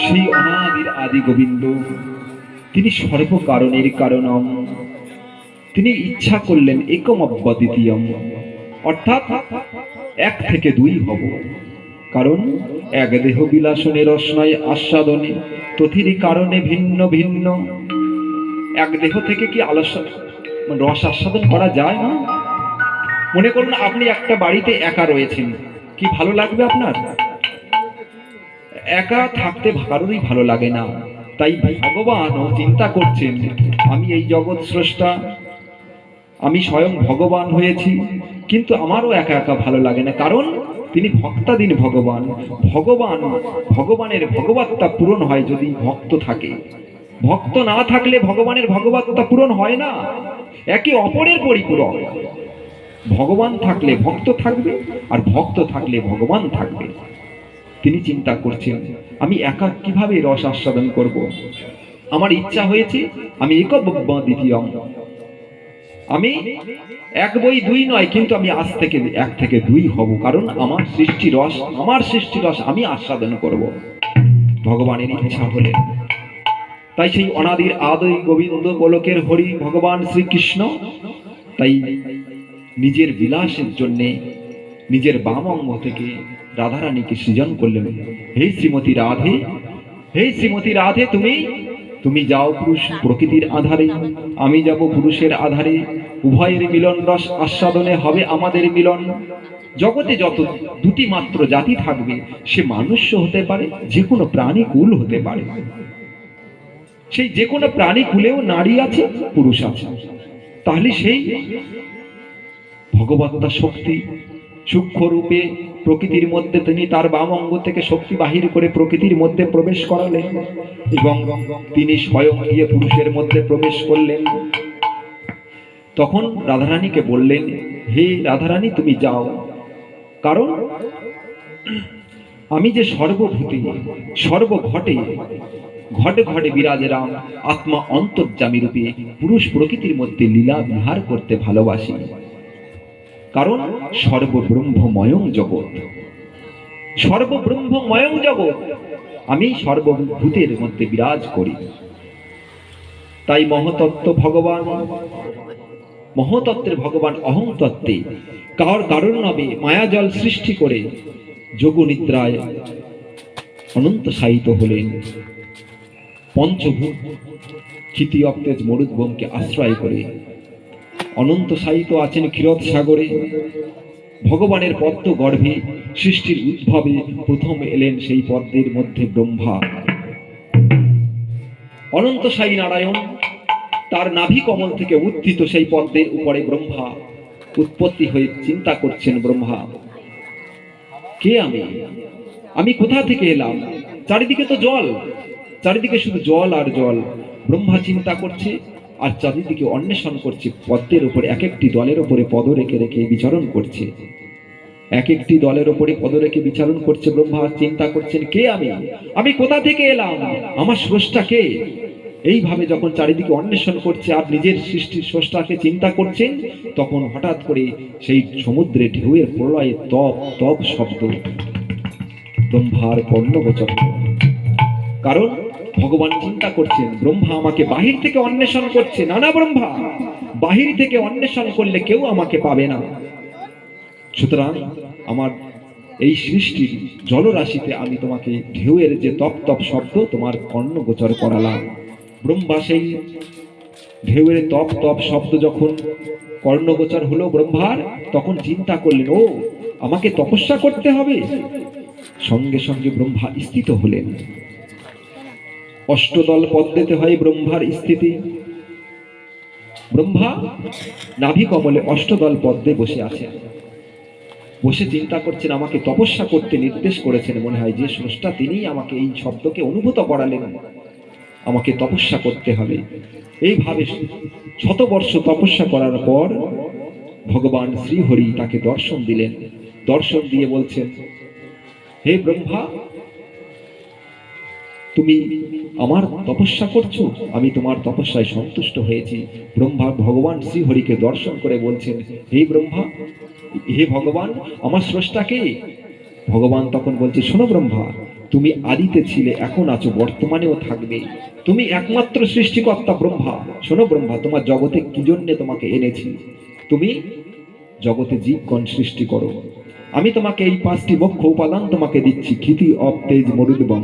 সেই অনাদির আদি গোবিন্দ, তিনি সর্বকারণের কারণম, তিনি ইচ্ছা করলেন একম অদ্বিতীয়ম, অর্থাৎ এক থেকে দুই হব। কারণ এক দেহ বিলাসনে রসনায় আস্বাদনে তথিরি কারণে ভিন্ন ভিন্ন। এক দেহ থেকে কি রস আস্বাদন করা যায় না? মনে করুন আপনি একটা বাড়িতে একা রয়েছেন, কি ভালো লাগবে আপনার? একা থাকতে কারোরই ভালো লাগে না। তাই ভগবানও চিন্তা করছেন, আমি এই জগৎ স্রষ্টা, আমি স্বয়ং ভগবান হয়েছি, কিন্তু আমারও একা একা ভালো লাগে না। কারণ তিনি ভক্তাধীন ভগবান। ভগবানের ভগবত্তা পূরণ হয় যদি ভক্ত থাকে। ভক্ত না থাকলে ভগবানের ভগবত্তা পূরণ হয় না। একে অপরের পরিপূরক। ভগবান থাকলে ভক্ত থাকবে, আর ভক্ত থাকলে ভগবান থাকবে। তিনি চিন্তা করছেন, আমি একা কিভাবে রস আস্বাদন করব? আমার ইচ্ছা হয়েছে আমি একম দ্বিতীয়ম, আমি এক বই দুই নয়, কিন্তু আমি আজ থেকে এক থেকে দুই হব। কারণ আমার সৃষ্টি রস আমি আস্বাদন করব। ভগবানের ইচ্ছা হলেন। তাই সেই অনাদির আদি গোবিন্দ গোলকের হরি ভগবান শ্রীকৃষ্ণ তাই নিজের বিলাসের জন্যে নিজের বাম অঙ্গ থেকে রাধারানীকে সৃজন করলেন। হে শ্রীমতী রাধে, হে শ্রীমতী রাধে, তুমি যাও পুরুষ প্রকৃতির আধারে, আমি যাব পুরুষের আধারে। উভয়ের মিলন রস আস্বাদনে হবে আমাদের মিলন। জগতে যত দুটি মাত্র জাতি থাকবে, সে মানুষ হতে পারে, যে কোনো প্রাণী কুল হতে পারে। সেই যে কোনো প্রাণী কুলেও নারী আছে, পুরুষ আছে। তাহলে সেই ভগবত্তা শক্তি সূক্ষ্ম রূপে প্রকৃতির মধ্যে তিনি তার বাম অঙ্গ থেকে শক্তি বাহির করে প্রকৃতির মধ্যে প্রবেশ করালেন, এবং তিনি স্বয়ং গিয়ে পুরুষের মধ্যে প্রবেশ করলেন। তখন রাধারানীকে বললেন, হে রাধারানী, তুমি যাও। কারণ আমি যে সর্বভূতে সর্বঘটে ঘটে ঘটে বিরাজে রাম, আত্মা অন্তর্যামী রূপে পুরুষ প্রকৃতির মধ্যে লীলা বিহার করতে ভালোবাসি। কারণ সর্বব্রহ্মময়ং জগৎ, সর্বব্রহ্মময়ং জগৎ, আমি সর্বভূতের মধ্যে বিরাজ করি। তাই মহতত্ত্বের ভগবান অহং তত্ত্বে কারণ নবে মায়াজল সৃষ্টি করে যোগ নিদ্রায় অনন্ত সাহিত হলেন। পঞ্চভূত ক্ষিতি অক্তেজ মরুদ্ভূমকে আশ্রয় করে অনন্ত সাহিত আছেন ক্ষীরোদ সাগরে। ভগবানের পদ্ম গর্ভে সৃষ্টির উদ্ভবে প্রথম এলেন সেই পদ্মের মধ্যে ব্রহ্মা। অনন্ত সাই নারায়ণ তার নাভি কমল থেকে উত্থিত সেই পদ্মের উপরে ব্রহ্মা উৎপত্তি হয়ে চিন্তা করছেন, ব্রহ্মা কে আমি কোথা থেকে এলাম? চারিদিকে তো জল, চারিদিকে শুধু জল আর জল। ব্রহ্মা চিন্তা করছে আর চারিদিকে অন্বেষণ করছে। পদ্মের উপরে এক একটি দলের উপরে পদ রেখে রেখে বিচরণ করছে, এক একটি দলের উপরে পদ রেখে বিচরণ করছে। ব্রহ্মা চিন্তা করছেন, কে আমি কোথা থেকে এলাম? আমার স্রষ্টা কে? এইভাবে যখন চারিদিকে অন্বেষণ করছে আর নিজের সৃষ্টির স্রষ্টাকে চিন্তা করছেন, তখন হঠাৎ করে সেই সমুদ্রে ঢেউয়ের প্রলয়ে তপ তপ শব্দ ব্রহ্মার কর্ণগোচর। কারণ ভগবান চিন্তা করছেন, ব্রহ্মা আমাকে বাহির থেকে অন্বেষণ করছে। না না ব্রহ্মা, বাহির থেকে অন্বেষণ করলে কেউ আমাকে পাবে না। সুতরাং আমার এই সৃষ্টির জলরাশিতে আমি তোমাকে ঢেউয়ের যে তপ তপ শব্দ তোমার কর্ণগোচর করালাম। ব্রহ্মা সেই ঢেউয়ের তপ তপ শব্দ যখন কর্ণগোচর হলো ব্রহ্মার, তখন চিন্তা করলেন, ও আমাকে তপস্যা করতে হবে। সঙ্গে সঙ্গে ব্রহ্মা স্থিত হলেন। অষ্টদল পদ্মেতে হয় ব্রহ্মার স্থিতি। ব্রহ্মা নাভি কমলে অষ্টদল পদ্মে বসে আছেন। বসে চিন্তা করছেন, আমাকে তপস্যা করতে নির্দেশ করেছেন। মনে হয় যে স্রষ্টা তিনি আমাকে এই শব্দকে অনুভূত করালেন, আমাকে তপস্যা করতে হবে। এইভাবে শতবর্ষ তপস্যা করার পর ভগবান শ্রীহরি তাকে দর্শন দিলেন। দর্শন দিয়ে বলছেন, হে ব্রহ্মা, তুমি আমার তপস্যা করছো, আমি তোমার তপস্যায় সন্তুষ্ট হয়েছি। ব্রহ্মা ভগবান শ্রীহরিকে দর্শন করে বলছেন, হে ব্রহ্মা, হে ভগবান, আমার স্রষ্টা কে? ভগবান তখন বলছে, শোনো ব্রহ্মা, তুমি আদিতে ছিলে, এখন আছো, বর্তমানেও থাকবে। তুমি একমাত্র সৃষ্টিকর্তা ব্রহ্মা। শোনো ব্রহ্মা, তোমার জগতে কি জন্য তোমাকে এনেছি? তুমি জগতে জীবগণ সৃষ্টি করো। আমি তোমাকে এই 5টি মুখ্য উপাদান তোমাকে দিচ্ছি, ক্ষিতি অপ তেজ মরুদ্বম।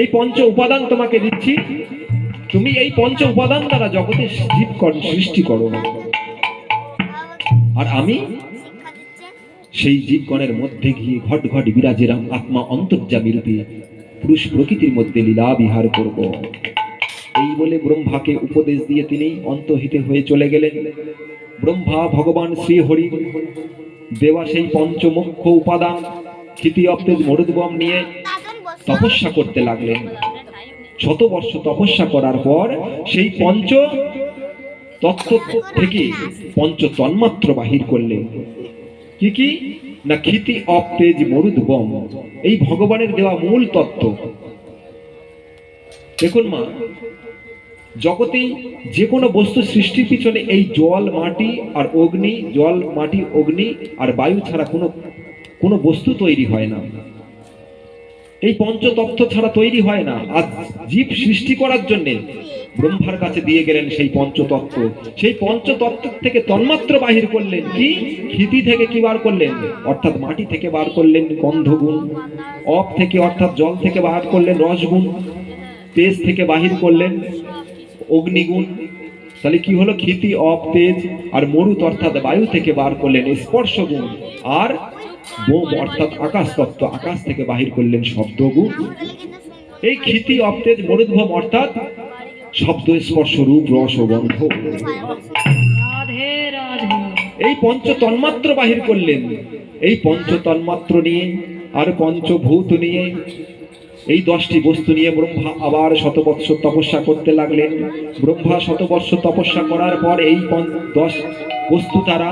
এই পঞ্চ উপাদান তোমাকে দিচ্ছি, তুমি এই পঞ্চ উপাদান দ্বারা জগতে জীবগণ সৃষ্টি করো। আর আমি সেই জীবগণের মধ্যে গিয়ে ঘট ঘট বিরাজেরাম আত্মা অন্তর্যামী রূপে পুরুষ প্রকৃতির মধ্যে লীলা বিহার করব। এই বলে ব্রহ্মাকে উপদেশ দিয়ে তিনি অন্তহিতে হয়ে চলে গেলেন। ব্রহ্মা ভগবান শ্রী হরি দেওয়া সেই পঞ্চমুখ্য উপাদান ক্ষিতি অপ্তেজ মরুদ্বম নিয়ে তপস্যা করতে লাগলেন। 100 বর্ষ তপস্যা করার পর সেই পঞ্চ তত্ত্ব থেকে পঞ্চ তন্মাত্র বাহির করলেন। কি কি না, ক্ষিতি অপ্তেজ মরুদ্বম, এই ভগবানের দেওয়া মূল তত্ত্ব। দেখুন মা, জগতে যে কোনো বস্তু সৃষ্টির পিছনে এই জল মাটি আর অগ্নি, জল মাটি অগ্নি আর বায়ু ছাড়া কোনো বস্তু তৈরি হয় না। এই পঞ্চতত্ত্ব ছাড়া তৈরি হয় না। আর জীব সৃষ্টি করার জন্য ব্রহ্মার কাছে দিয়ে গেলেন সেই পঞ্চতত্ত্ব। সেই পঞ্চতত্ত্ব থেকে তন্মাত্র বাহির করলেন। কি ক্ষিতি থেকে কি বার করলেন, অর্থাৎ মাটি থেকে বার করলেন গন্ধগুণ। অপ থেকে অর্থাৎ জল থেকে বার করলেন রসগুণ। তেজ থেকে বাহির করলেন অগ্নিগুণ। তাহলে কি হলো, ক্ষিতি অপ তেজ। আর মরুত অর্থাৎ বায়ু থেকে বার করলেন স্পর্শগুণ। আর বোম অর্থাৎ আকাশ তত্ত্ব, আকাশ থেকে বাহির করলেন শব্দগুণ। এই ক্ষিতি অপ তেজ মরুদ্ভম অর্থাৎ শব্দ স্পর্শ রূপ রস ও গন্ধ, এই পঞ্চ তন্মাত্র বাহির করলেন। এই পঞ্চ তন্মাত্র নিয়ে আর পঞ্চভূত নিয়ে এই 10টি বস্তু নিয়ে ব্রহ্মা আবার 100 বৎসর তপস্যা করতে লাগলেন। ব্রহ্মা 100 বৎসর তপস্যা করার পর এই 10 বস্তু তারা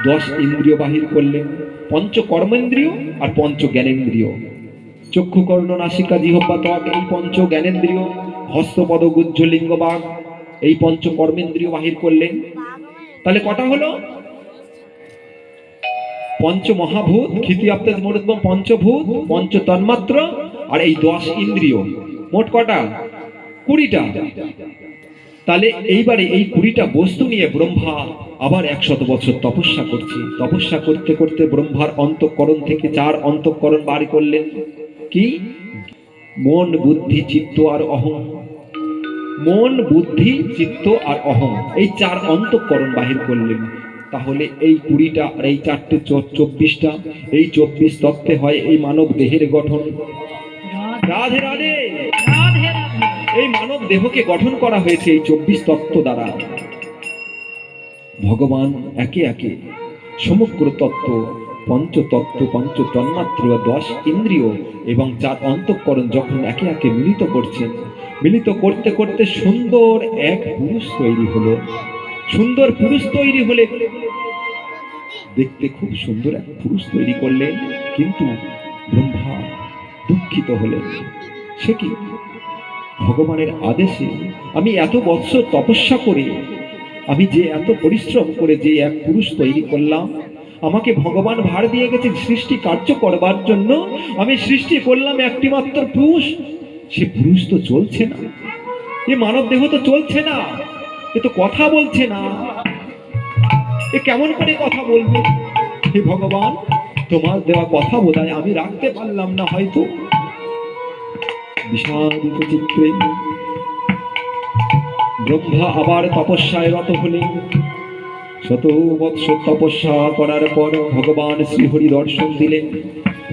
10 ইন্দ্রিয় বাহির করলেন। পঞ্চ কর্মেন্দ্রিয় আর পঞ্চ জ্ঞানেন্দ্রিয়, চক্ষু কর্ণ নাসিকা জিহ্বা ত্বক, এই পঞ্চ জ্ঞানেন্দ্রিয়, হস্তপদ গুহ্য লিঙ্গ বাগ, এই পঞ্চ কর্মেন্দ্রিয় বাহির করলেন। তাহলে কটা হলো, পঞ্চ মহাভূত ক্ষিতি অপ্তেজ মরুদ্বম, পঞ্চভূত, পঞ্চ তন্মাত্র আর এই 10 ইন্দ্রিয়, মোট কটা 20টা। তাহলে এইবারে এই 20টা বস্তু নিয়ে ব্রহ্মা আবার 100 বছর তপস্যা করছে। তপস্যা করতে করতে ব্রহ্মার অন্তঃকরণ থেকে 4 অন্তঃকরণ বার করলেন। কি, মন বুদ্ধি চিত্ত আর অহং। মন বুদ্ধি চিত্ত আর অহং, এই 4 অন্তঃকরণ বাহির করলেন। তাহলে এই 20টা আর এই 4টে 24টা, এই 24 তত্ত্বে হয় এই মানব দেহের গঠন। রাধে রাধে। এই মানব দেহকে গঠন করা হয়েছে এই 24 তত্ত্ব দ্বারা। ভগবান একে একে সমগ্র তত্ত্ব, পঞ্চতত্ত্ব, পঞ্চ তন্মাত্র, 10 ইন্দ্রিয় এবং 4 অন্তঃকরণ যখন একে একে মিলিত করছেন, মিলিত করতে করতে সুন্দর এক পুরুষ তৈরি হলো। সুন্দর পুরুষ তৈরি হলে, দেখতে খুব সুন্দর এক পুরুষ তৈরি করলেন, কিন্তু ব্রহ্মা দুঃখিত হলেন। সে কি, ভগবানের আদেশে আমি এত বৎসর তপস্যা করে, আমি যে এত পরিশ্রম করে যে এক পুরুষ তৈরি করলাম, আমাকে ভগবান ভার দিয়ে গেছে সৃষ্টি কার্য করবার জন্য, আমি সৃষ্টি করলাম একটি মাত্র পুরুষ। সে পুরুষ তো চলছে না, এ মানব দেহ তো চলছে না, এ তো কথা বলছে না, এ কেমন করে কথা বলবে? হে ভগবান, তোমার দেওয়া কথা বোধহয় আমি রাখতে পারলাম না হয়তো। বিষাদিত চিত্রে ব্রহ্মা আবার তপস্যায় রত হলেন। 100 বৎসর তপস্যা করার পর ভগবান শ্রীহরি দর্শন দিলেন।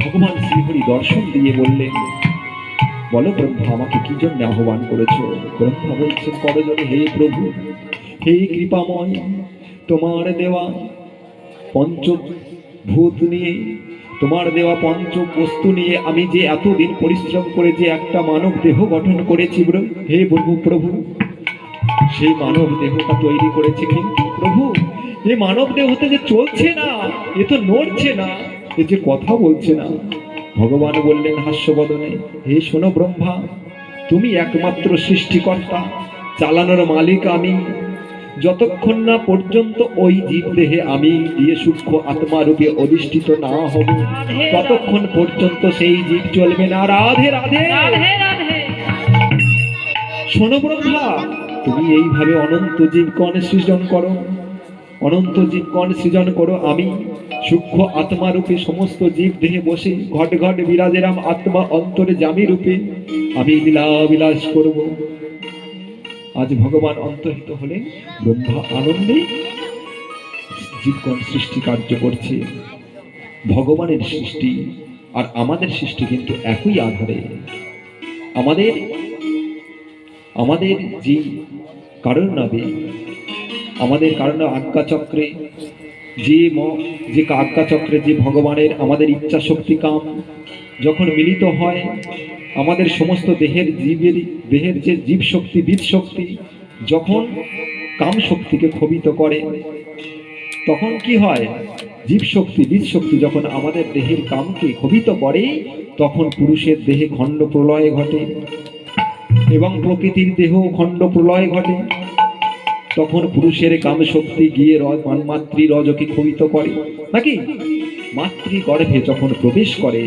ভগবান শ্রীহরি দর্শন দিয়ে বললেন, বলো ব্রহ্মা, আমাকে কি জন্য আহ্বান করেছো? ব্রহ্মা বলছেন, করজনে হে প্রভু, হে কৃপাময়, তোমার দেওয়া পঞ্চভূত নিয়ে, তোমার দেওয়া পঞ্চ বস্তু নিয়ে আমি যে এতদিন পরিশ্রম করে যে একটা মানব দেহ গঠন করেছি, হে প্রভু, সেই মানব দেহটা তৈরি করেছে, কিন্তু প্রভু এই মানব দেহতে যে চলছে না, এ তো নড়ছে না, এ যে কথা বলছে না। ভগবান বললেন হাস্যবদনে, হে শোনো ব্রহ্মা, তুমি একমাত্র সৃষ্টিকর্তা, চালানোর মালিক আমি। যতক্ষণ না পর্যন্ত ওই জীব দেহে আমি দিয়ে সূক্ষ্ম আত্মা রূপে অধিষ্ঠিত না হব, ততক্ষণ পর্যন্ত সেই জীব চলবে না। রাধে রাধে। শোনো ব্রহ্মা, তুমি এইভাবে অনন্ত জীবগণ সৃজন করো, অনন্ত জীবগণ সৃজন করো। আমি সূক্ষ্ম আত্মা রূপে সমস্ত জীব দেহে বসে ঘট ঘট বিরাজেরাম আত্মা অন্তরে জামি রূপে আমি লীলা বিলাস করব। আজ ভগবান অন্তর্হিত হলে ব্রহ্মা আনন্দে জীবগণ সৃষ্টি কার্য করছে। ভগবানের সৃষ্টি আর আমাদের সৃষ্টি কিন্তু একই আধারে। আমাদের আমাদের যে কারণ নাবে, আমাদের কারণ আজ্ঞা চক্রে যে আজ্ঞা চক্রে যে ভগবানের আমাদের ইচ্ছা শক্তি কাম যখন মিলিত হয়, আমাদের সমস্ত দেহের যে জীব শক্তি বীজ শক্তি যখন কাম শক্তিকে ক্ষোভিত করে, তখন কি হয়? জীব শক্তি বীজ শক্তি যখন আমাদের দেহের কামকে ক্ষোভিত করে, তখন পুরুষের দেহে খণ্ড প্রলয় ঘটে এবং প্রকৃতির দেহ খণ্ড প্রলয় ঘটে। তখন পুরুষের কাম শক্তি গিয়ে মাতৃ রজকে ক্ষোভিত করে, নাকি মাতৃ গর্ভে যখন প্রবেশ করে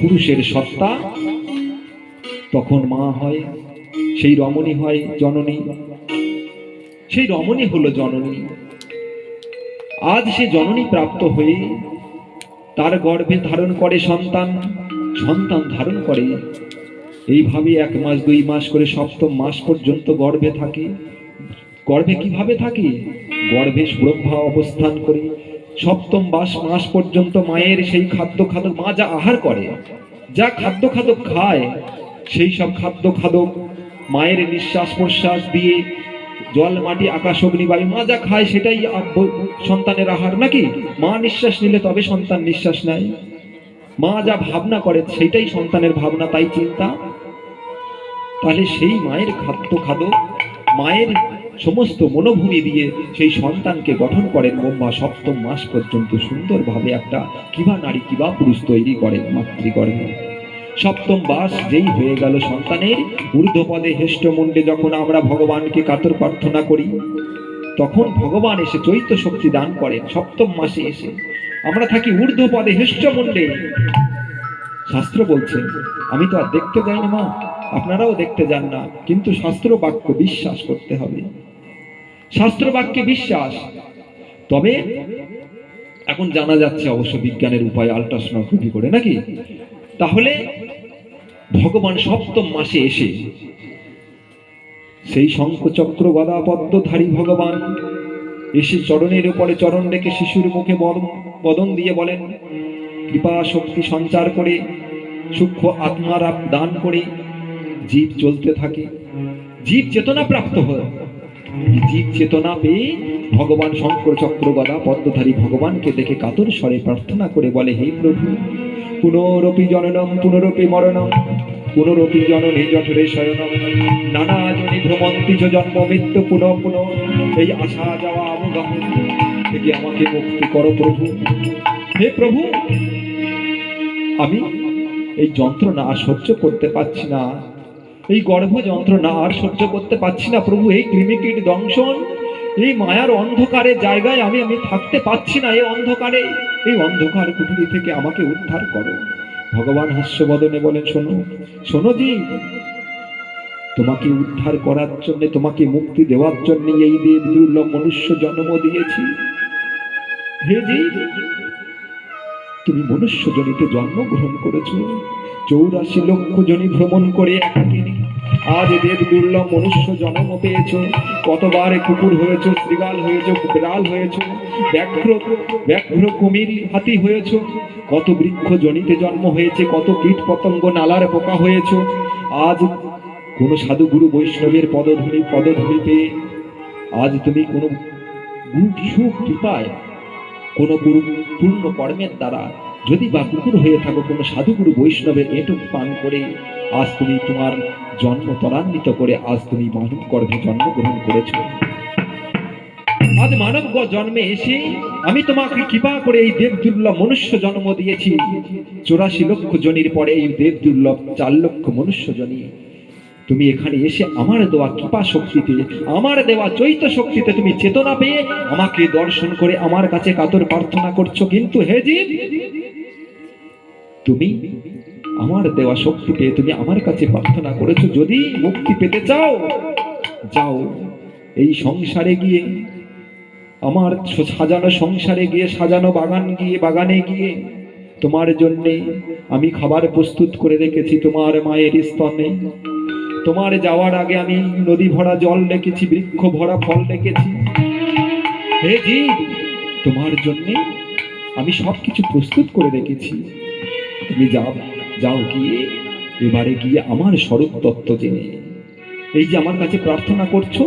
পুরুষের সত্তা, তখন মা হয়, সেই রমণী হয় জননী, সেই রমণী হলো জননী। আজ সে জননী প্রাপ্ত হয়ে তার গর্ভে ধারণ করে সন্তান, সন্তান ধারণ করে এইভাবে 1 মাস 2 মাস করে সপ্তম মাস পর্যন্ত গর্ভে থাকে। গর্ভে কিভাবে থাকে? গর্ভে ব্রহ্মা অবস্থান করে সপ্তম মাস পর্যন্ত মায়ের সেই খাদ্য মা যা আহার করে, যা খাদ্য খায়, সেই সব খাদ্য মায়ের নিঃশ্বাস প্রশ্বাস দিয়ে জল মাটি আকাশ অগ্নি বায়ু মা যা খায় সেটাই সন্তানের আহার, নাকি? মা নিঃশ্বাস নিলে তবে সন্তান নিঃশ্বাস নেয়। মা যা ভাবনা করে সেটাই সন্তানের ভাবনা, তাই চিন্তা। তাহলে সেই মায়ের খাদ্য মায়ের সমস্ত মনোভূমি দিয়ে সেই সন্তানকে গঠন করেন ব্রহ্মা। সপ্তম মাস পর্যন্ত সুন্দরভাবে একটা কিবা নারী কিবা পুরুষ তৈরি করেন মাতৃগর্ভে। সপ্তম মাস যেই হয়ে গেল সন্তানের ঊর্ধ্বপদে হেষ্টমুণ্ডে যখন আমরা ভগবানকে কাতর প্রার্থনা করি, তখন ভগবান এসে চৈত্য শক্তি দান করেন। সপ্তম মাসে এসে আমরা থাকি ঊর্ধ্বপদে হেষ্টমুণ্ডে। শাস্ত্র বলছেন, আমি তো আর দেখতে যাই না মা, আপনারাও দেখতে যান না, কিন্তু শাস্ত্র বাক্য বিশ্বাস করতে হবে, শাস্ত্র বাক্যে বিশ্বাস। তবে এখন জানা যাচ্ছে অবশ্য বিজ্ঞানের উপায় আল্ট্রাসোনোগ্রাফি করে, নাকি? তাহলে ভগবান সপ্তম মাসে এসে সেই শঙ্খ চক্র গদা পদ্মধারী ভগবান এসে চরণের উপরে চরণ রেখে শিশুর মুখে বদন দিয়ে বলেন, কৃপা শক্তি সঞ্চার করে সূক্ষ্ম আত্মার দান করে জীব চলতে থাকে, জীব চেতনা প্রাপ্ত হয়। জীব চেতনা পেয়ে ভগবান শঙ্কর চক্র গদা পদ্মধারী ভগবানকে দেখে কাতর স্বরে প্রার্থনা করে বলে, হে প্রভু, পুনরপি জননম পুনরপি মরণম পুনরপি জননী জঠরে শয়নম নানা জনি ভ্রমন্তি জন্ম মৃত্যু পুনঃ পুনঃ, এই আসা যাওয়া অবগাহ থেকে আমাকে মুক্তি করো প্রভু। হে প্রভু, আমি এই যন্ত্রণা আর সহ্য করতে পারছি না, এই গর্ভ যন্ত্রণা আর সহ্য করতে পারছি না প্রভু। এই কৃমিকীট দংশন, এই মায়ার অন্ধকারের জায়গায় আমি থাকতে পারছি না। এই অন্ধকার কুঠুরি থেকে আমাকে উদ্ধার করো। ভগবান হাস্যবদনে বলেন, শোনো শোনো জি, তোমাকে উদ্ধার করার জন্য, তোমাকে মুক্তি দেওয়ার জন্য এই দেব দুর্লভ মনুষ্য জন্ম দিয়েছি। হে জি, তুমি মনুষ্য জনিতে জন্মগ্রহণ করেছো, 84 লক্ষ জনি ভ্রমণ করে একাকিনী আজ দেব দুর্লভ মনুষ্য জন্ম পেয়েছ। কতবার কুকুর হয়েছ, শ্রীগাল হয়েছ, বিড়াল হয়েছ, ব্যাঘ্র কুমির হাতি হয়েছ, কত বৃক্ষ জনিতে জন্ম হয়েছে, কত কীট পতঙ্গ নালার পোকা হয়েছ। আজ কোন সাধু গুরু বৈষ্ণবের পদধূলি পেয়ে আজ তুমি কোনো সুখ কৃপায় কোনো গুরু পূর্ণ কর্মের দ্বারা যদি বা কুকুর হয়ে থাকো, কোনো সাধুগুরু বৈষ্ণবের এটুক পান করে আজ তুমি তোমার জন্ম ত্বরান্বিত করে আজ তুমি মানব গর্ভে জন্মগ্রহণ করেছ। আজ মানব জন্মে এসে আমি তোমাকে কৃপা করে এই দেব দুর্লভ মনুষ্য জন্ম দিয়েছি। 84 লক্ষ জনির পরে এই দেব দুর্লভ 4 লক্ষ মনুষ্য জনি তুমি এখানে এসে আমার দেওয়া কৃপা শক্তিতে, আমার দেওয়া চৈত্য শক্তিতে তুমি চেতনা পেয়ে আমাকে দর্শন করে আমার কাছে কাতর প্রার্থনা করছো। কিন্তু হে জীব, তুমি আমার দেওয়া শক্তি পেয়ে তুমি আমার কাছে প্রার্থনা করেছো, যদি মুক্তি পেতে চাও যাও এই সংসারে গিয়ে, আমার সাজানো সংসারে গিয়ে, সাজানো বাগানে গিয়ে তোমার জন্য আমি খাবার প্রস্তুত করে রেখেছি তোমার মায়ের স্তনে। তোমার যাওয়ার আগে আমি নদী ভরা জল রেখেছি, বৃক্ষ ভরা ফল রেখেছি। হে জীব, তোমার জন্য আমি সবকিছু প্রস্তুত করে রেখেছি। তুমি যাও গিয়ে এবারে গিয়ে আমার স্বরূপ তত্ত্ব জেনে, এই যে আমার কাছে প্রার্থনা করছো,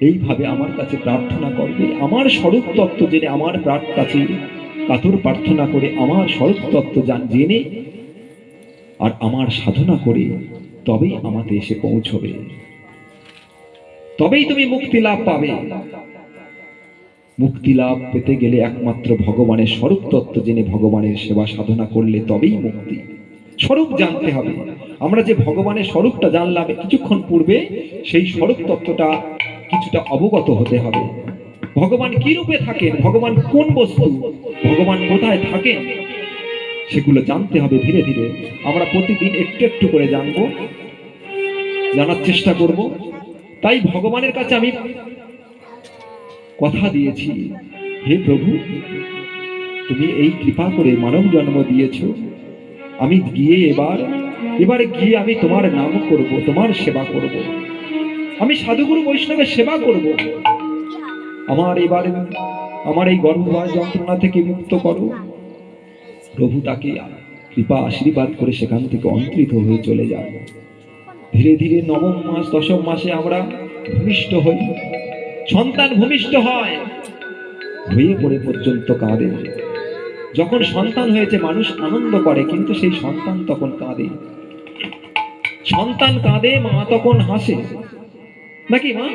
এইভাবে আমার কাছে প্রার্থনা করবে। আমার স্বরূপ তত্ত্ব জেনে, আমার কাছে কাতর প্রার্থনা করে আমার স্বরূপ তত্ত্ব জেনে আর আমার সাধনা করে তবেই আমাতে এসে পৌঁছবে, তবেই তুমি মুক্তি লাভ পাবে। মুক্তি লাভ পেতে গেলে একমাত্র ভগবানের স্বরূপ তত্ত্ব জেনে ভগবানের সেবা সাধনা করলে তবেই মুক্তি। স্বরূপ জানতে হবে। আমরা যে ভগবানের স্বরূপটা জানলাম কিছুক্ষণ পূর্বে, সেই স্বরূপ তত্ত্বটা কিছুটা অবগত হতে হবে। ভগবান কি রূপে থাকেন, ভগবান কোন বস্তু, ভগবান কোথায় থাকেন, সেগুলো জানতে হবে। ধীরে ধীরে আমরা প্রতিদিন একটু একটু করে জানবো, জানার চেষ্টা করব। তাই ভগবানের কাছে আমি কথা দিয়েছি, হে প্রভু, তুমি এই কৃপা করে মানব জন্ম দিয়েছো, আমি গিয়ে এবারে গিয়ে আমি তোমার নাম করব, তোমার সেবা করব, আমি সাধুগুরু বৈষ্ণবের সেবা করব। আমার এই গর্ভবাস যন্ত্রণা থেকে মুক্ত করো। প্রভু তাকে কৃপা আশীর্বাদ করে সেখান থেকে অন্তরিত হয়ে চলে যায়। ধীরে ধীরে নবম মাস, দশম মাসে আমরা ভূমিষ্ঠ হই। সন্তান ভূমিষ্ঠ হয়, হয়ে পড়ে পর্যন্ত কাঁদে। যখন সন্তান হয়েছে মানুষ আনন্দ করে, কিন্তু সেই সন্তান তখন কাঁদে। সন্তান কাঁদে, মা তখন হাসে, নাকি মা?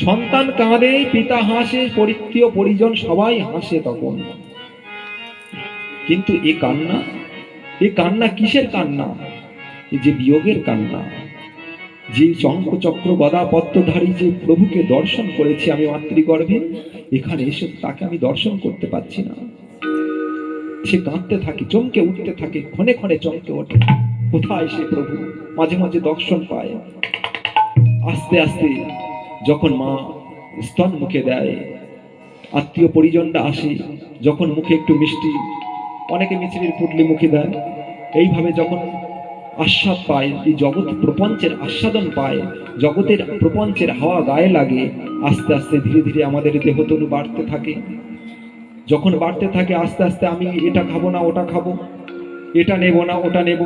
সন্তান কাঁদে, পিতা হাসে, পরিত্রীয় পরিজন সবাই হাসে তখন। কিন্তু এ কান্না কিসের কান্না? এই যে বিয়োগের কান্না। যে শঙ্খ চক্র গদা পদ্মধারী যে প্রভুকে দর্শন করেছি আমি মাতৃগর্ভে, এখানে এসে তাকে আমি দর্শন করতে পারছি না। সে কাঁদতে থাকে, চমকে উঠতে থাকে, ক্ষণে ক্ষণে চমকে ওঠে। কোথায় সে প্রভু? মাঝে মাঝে দর্শন পায়। আস্তে আস্তে যখন মা স্তন মুখে দেয়, আত্মীয় পরিজনরা আসে, যখন মুখে একটু মিষ্টি, অনেকে মিছরির পুটলি মুখে দেয়, এইভাবে যখন আস্বাদ পায়, এই জগৎ প্রপঞ্চের আস্বাদন পায়, জগতের প্রপঞ্চের হাওয়া গায়ে লাগে, আস্তে আস্তে ধীরে ধীরে আমাদের দেহতনু বাড়তে থাকে। যখন বাড়তে থাকে আস্তে আস্তে আমি এটা খাবো না ওটা খাবো, এটা নেব না ওটা নেব,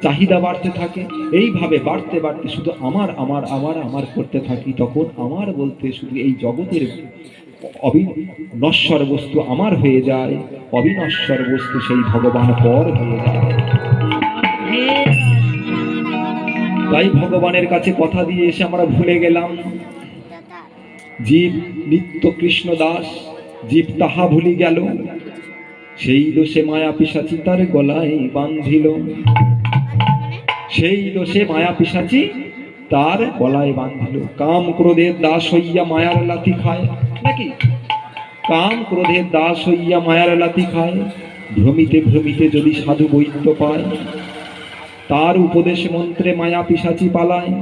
চাহিদা বাড়তে থাকে। এইভাবে বাড়তে বাড়তে শুধু আমার আমার আমার আমার করতে থাকি। তখন আমার বলতে শুধু এই জগতের নশ্বর বস্তু আমার হয়ে যায়, অবিনশ্বর বস্তু সেই ভগবান পর হয়ে যায়। তাই ভগবানের কাছে কথা দিয়ে এসে আমরা ভুলে গেলাম। জীব নিত্য কৃষ্ণ দাস, জীব তাহা ভুলি গেল, সেই দোষে মায়া পিশাচি তার গলায় বাঁধিল। সেই দোষে মায়া পিশাচি তার গলায় বাঁধিল। কাম ক্রোধের দাস হইয়া মায়ার লাথি খায়, নাকি? কাম ক্রোধের দাস হইয়া মায়ার লাথি খায়, ভ্রমিতে ভ্রমিতে যদি সাধু বৈদ্য পায়, তার উপদেশ মন্ত্রে মায়া পিশাচি পালায়।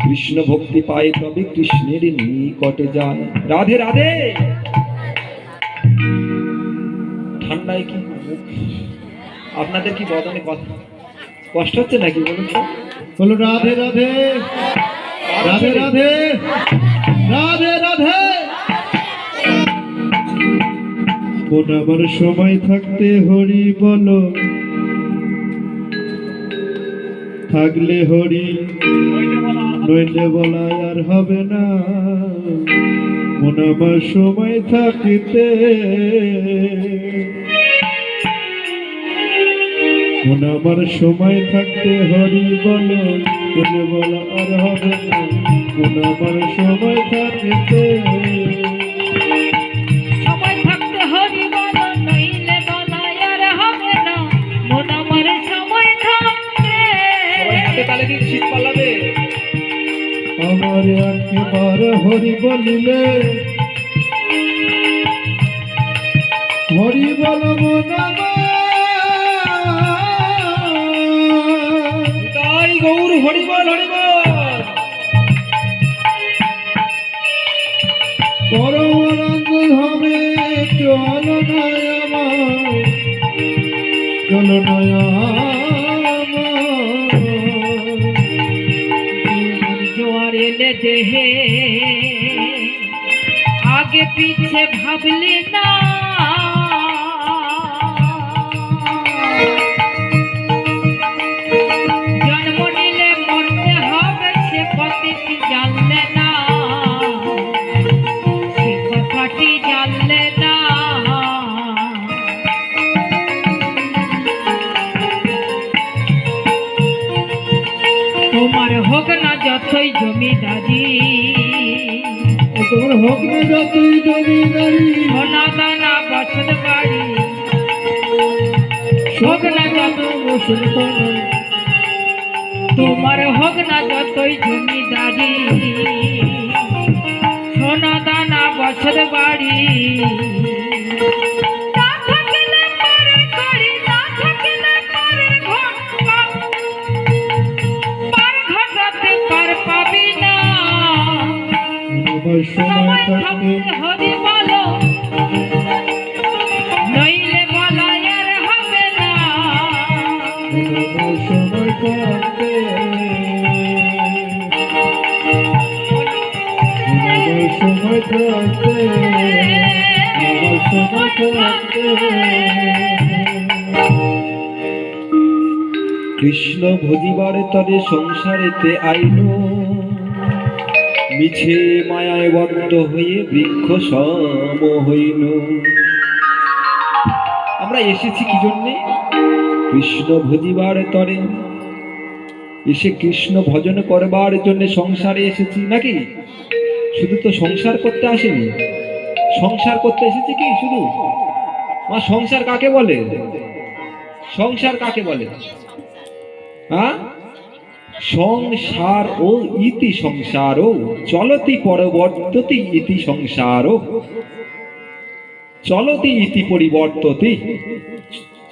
কৃষ্ণ ভক্তি পায় তবে কৃষ্ণের নিকটে যায়। রাধে রাধে। ঠান্ডায় কি আপনাদের কি বদনে কষ্ট হচ্ছে নাকি? বলুন তো। বলো রাধে রাধে রাধে রাধে রাধে রাধে। আমার সময় থাকতে হরি বলো, থাকলে হরি, নইলে বলা আর হবে না। আমার সময় থাকতে, আমার সময় থাকতে হরি বলো, নইলে বলা আর হবে না। আমার সময় থাকতে, সময় থাকতে হরি বলো, নইলে বলা আর হবে না। মন আমার সময় থাকতে, সবাই হাতে তালে দিয়ে শীত পালাবে। তোমারে একবার হরি বলিলে হরি বল তাই গৌর হরি বল হরি বল। পরমানন্দ ধামে চল নয় আমার, চল নয় জোয়ার এলে দেহে আগে পিছে ভাবলি না, জন্ম নিলে মরতে হবে সে কথাটি জানলে না, সে কথাটি জানলে না। তোমার হোক না যতই জমিদারি, তোমার হোক না যতই জমিদারি, সোনা দানা বছর বাড়ি, হোক না যত তোমার হোক না যতই জমিদারি, সোনা দানা বছর বাড়ি, না থাকলে পরের ঘড়ি, না থাকলে পরের ঘর, পার ঘটাতে পার পাবি না। আমার সময় থাকতে হরি বলো নইলে বলা আর হবে না। আমার সময় থাকতে আমার সময় থাকতে আমার সময় থাকতে কৃষ্ণ ভজিবার তরে সংসারেতে আইন, মিছে মায়ায় বদ্ধ হয়ে বৃক্ষ সম হইল। আমরা এসেছি কি জন্যে? কৃষ্ণ ভজিবার তরে, এসে কৃষ্ণ ভজন করবার জন্য সংসারে এসেছি নাকি? শুধু তো সংসার করতে আসেনি, সংসার করতে এসেছি কি শুধু? মা সংসার কাকে বলে? সংসার কাকে বলে? হ্যাঁ, সংসার ও ইতি সংসার ও চলতি পরবর্ততি ইতি সংসার ও চলতি ইতি পরিবর্ততি,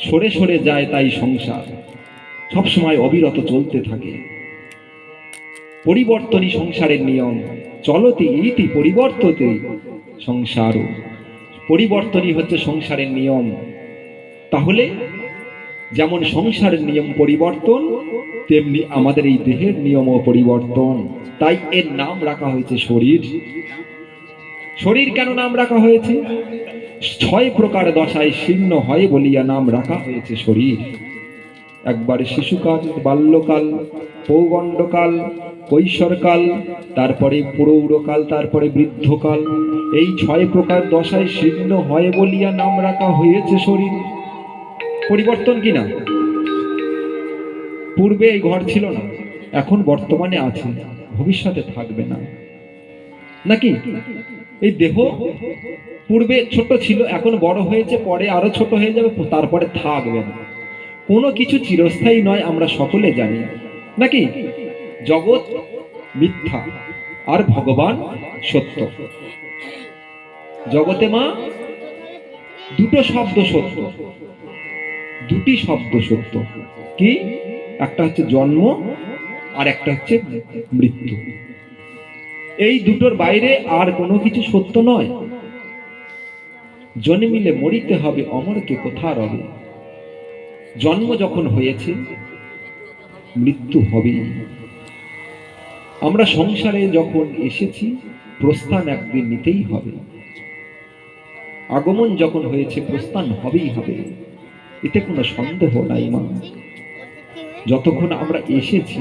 সরে সরে যায় তাই সংসার সব সময় অবিরত চলতে থাকে। পরিবর্তনই সংসারের নিয়ম, চলতি ইতি পরিবর্ততে সংসার, পরিবর্তনই হচ্ছে সংসারের নিয়ম। তাহলে যেমন সংসারের নিয়ম পরিবর্তন, তেমনি আমাদের এই দেহের নিয়মও পরিবর্তন। তাই এর নাম রাখা হয়েছে শরীর। শরীর কেন নাম রাখা হয়েছে? 6 প্রকার দশায় শীর্ণ হয় বলিয়া নাম রাখা হয়েছে শরীর। একবার শিশুকাল, বাল্যকাল, পৌগণ্ডকাল, কৈশোরকাল, তারপরে প্রৌঢ়কাল, তারপরে বৃদ্ধকাল। এই 6 প্রকার দশায় শীর্ণ হয় বলিয়া নাম রাখা হয়েছে শরীর। পরিবর্তন কিনা? পূর্বে এই ঘর ছিল না, এখন বর্তমানে আছে, ভবিষ্যতে থাকবে না নাকি? এই দেহ পূর্বে ছোট ছিল, এখন বড় হয়েছে, পরে আরো ছোট হয়ে যাবে, তারপরে থাকবে না। কোনো কিছু চিরস্থায়ী নয়, আমরা সকলে জানি নাকি? জগৎ মিথ্যা আর ভগবান সত্য। জগতে মা দুটো শব্দ সত্য, দুটি শব্দ সত্য। কি? একটা হচ্ছে জন্ম আর একটা হচ্ছে মৃত্যু। এই দুটোর বাইরে আর কোনো কিছু সত্য নয়। জন্মিলে মরিতে হবে, অমরকে কোথা রবে। জন্ম যখন হয়েছে, মৃত্যু হবেই। আমরা সংসারে যখন এসেছি, প্রস্থান একদিন নিতেই হবে। আগমন যখন হয়েছে, প্রস্থান হবেই হবে, এতে কোনো সন্দেহ নাই মা। যতক্ষণ আমরা এসেছি,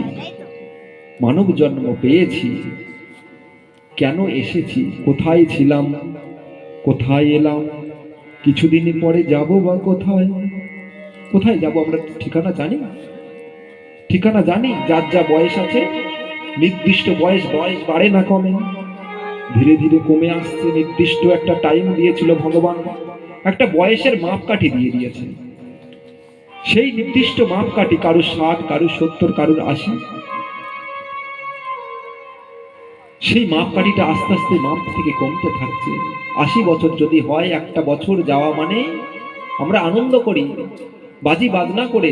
মানব জন্ম পেয়েছি, কেন এসেছি, কোথায় ছিলাম, কোথায় এলাম, কিছুদিন পরে যাব বা কোথায়, কোথায় যাব আমরা ঠিকানা জানি? ঠিকানা জানি? যার যা বয়স আছে, নির্দিষ্ট বয়স বাড়ে না কমে, ধীরে ধীরে কমে আসছে। নির্দিষ্ট একটা টাইম দিয়েছিল ভগবান, একটা বয়সের মাপকাঠি দিয়ে দিয়েছে। সেই নির্দিষ্ট মাপকাঠি কারো 60, কারো 70, কারো 80। সেই মাপকাঠিটা আস্তে আস্তে মাপ থেকে কমতে থাকছে। 80 বছর যদি হয়, একটা বছর যাওয়া মানে আমরা আনন্দ করি, বাজি বাজনা করে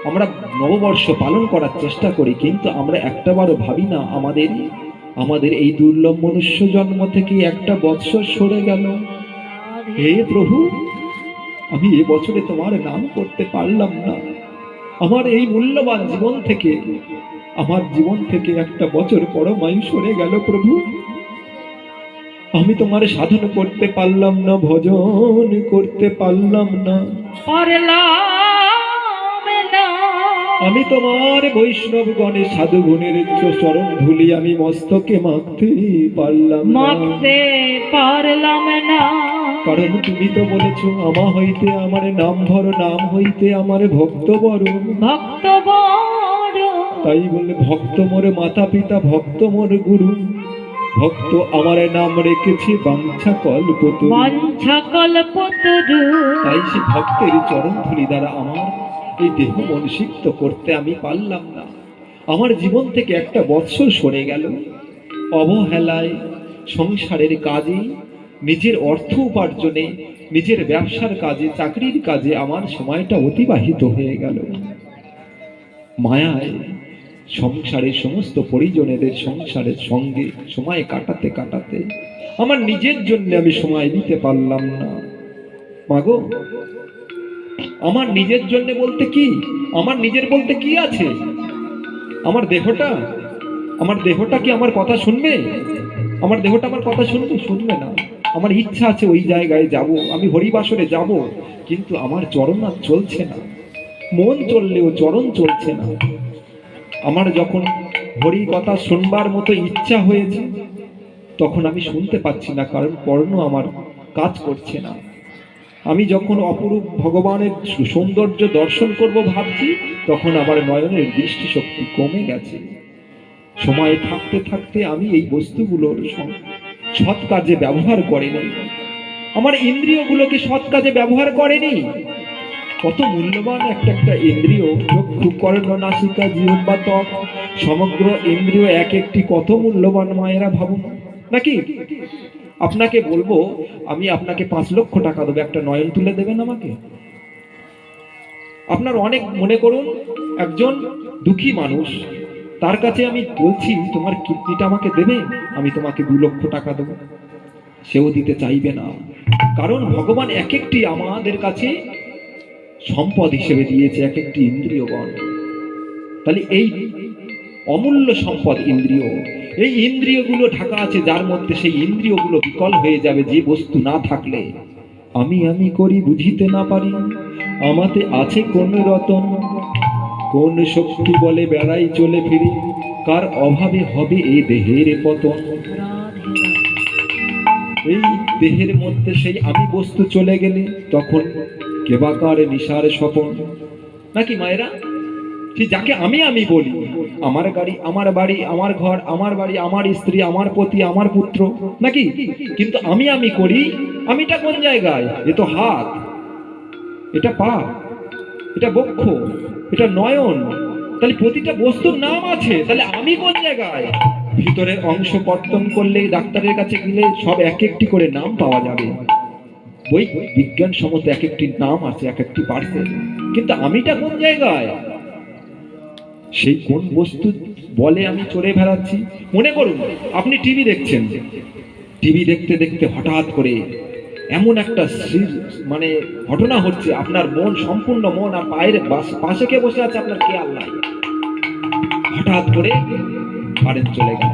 আমরা নববর্ষ পালন করার চেষ্টা করি, কিন্তু আমরা একটাবারও ভাবি না আমাদের এই দুর্লভ মনুষ্য জন্ম থেকে একটা বৎসর সরে গেল। হে প্রভু, আমি এ বছরে তোমার নাম করতে পারলাম না। আমার এই মূল্যবান জীবন থেকে একটা বছর পরমায়ু সরে গেল প্রভু। আমি তোমার সাধন করতে পারলাম না, ভজন করতে পারলাম না। আমি তোমার বৈষ্ণব গণের সাধু গুণের চরণ ধুলি আমি মস্তকে মাখতে পারলাম না। কারণ তুমি তো বলেছো, আমা হইতে আমার নাম ভরো, নাম হইতে আমার ভক্ত বড়। তাই বলে ভক্ত মোর মাতা পিতা, ভক্ত মোর গুরু, ভক্ত আমার নাম রেখেছে বাঞ্ছা কল্পতরু। তাই সে ভক্তের চরণ ধুলি দ্বারা আমার এই দেহ মন সিক্ত করতে আমি পারলাম না। আমার জীবন থেকে একটা বৎসর সরে গেল। অবহেলায়, সংসারের কাজে, নিজের অর্থ উপার্জনে, নিজের ব্যবসার কাজে, চাকরির কাজে আমার সময়টা অতিবাহিত হয়ে গেল। মায়ায় সংসারের সমস্ত পরিজনেদের সংসারের সঙ্গে সময় কাটাতে কাটাতে আমার নিজের জন্য আমি সময় দিতে পারলাম না। মাগো, আমার নিজের জন্য বলতে কি, আমার নিজের বলতে কি আছে? আমার দেহটা কি আমার কথা শুনবে? আমার দেহটা আমার কথা শুনবে না। আমার ইচ্ছা আছে ওই জায়গায় যাব, আমি হরিবাসরে যাব, কিন্তু আমার চরণ আর চলছে না। মন চললেও চরণ চলছে না। আমার যখন হরি কথা শুনবার মতো ইচ্ছা হয়েছে, তখন আমি শুনতে পাচ্ছি না, কারণ কর্ণ আমার কাজ করছে না। আমি যখন অপরূপ ভগবানের সৌন্দর্য দর্শন করব ভাবছি, তখন আমার নয়নের দৃষ্টিশক্তি কমে গেছে। সময় থাকতে থাকতে আমি এই বস্তুগুলোর সৎ কাজে ব্যবহার করিনি, আমার ইন্দ্রিয়গুলোকে সৎ কাজে ব্যবহার করেনি। কত মূল্যবান একটা একটা ইন্দ্রিয়, চক্ষু, কর্ণ, নাসিকা, জিহ্বা, ত্বক, সমগ্র ইন্দ্রিয় এক একটি কত মূল্যবান মায়েরা, ভাবুন নাকি? আপনাকে বলবো, আমি আপনাকে 5 লক্ষ টাকা দেবো, একটা নয়ন তুলে দেবেন আমাকে? আপনার অনেক, মনে করুন একজন দুঃখী মানুষ, তার কাছে আমি বলছি তোমার কিডনিটা আমাকে দেবে, আমি তোমাকে 2 লক্ষ টাকা দেবো, সেও দিতে চাইবে না। কারণ ভগবান এক একটি আমাদের কাছে সম্পদ হিসেবে দিয়েছে, এক একটি ইন্দ্রিয়গণ। তাহলে এই অমূল্য সম্পদ ইন্দ্রিয়, এই ইন্দ্রিয়গুলো ঢাকা আছে যার মধ্যে, সেই ইন্দ্রিয়গুলো বিকল হয়ে যাবে যে বস্তু না থাকলে। আমি করি বুঝিতে না পারি, আমাতে আছে কোন রতন, কোন শক্তি বলে বেড়াই চলে ফিরি, কার অভাবে হবে এই দেহের পতন। এই দেহের মধ্যে সেই আমি বস্তু চলে গেলে তখন কেবাকার নিশার স্বপন, নাকি মায়েরা? যাকে আমি বলি, আমার গাড়ি, আমার বাড়ি, আমার ঘর, আমার বাড়ি, আমার স্ত্রী, আমার পতি, আমার পুত্র, নাকি? কিন্তু আমি করি, আমিটা কোন জায়গায়? এ তো হাত, এটা পা, এটা বক্ষ, এটা নয়ন। তাহলে প্রতিটা বস্তুর নাম আছে, তাহলে আমি কোন জায়গায়? ভিতরের অংশ কর্তন করলে, ডাক্তারের কাছে গেলে সব এক একটি করে নাম পাওয়া যাবে। বই বিজ্ঞান সম্মত এক একটি নাম আছে, এক একটি পার্সেল। কিন্তু আমিটা কোন জায়গায়? সেই কোন বস্তু বলে আমি চড়ে বেড়াচ্ছি। মনে করুন আপনি টিভি দেখছেন, টিভি দেখতে দেখতে হঠাৎ করে এমন একটা মানে ঘটনা হচ্ছে, আপনার মন, সম্পূর্ণ মন আর পায়ের পাশে কে বসে আছে আপনার খেয়াল নাই, হঠাৎ করে কারেন্ট চলে গেল।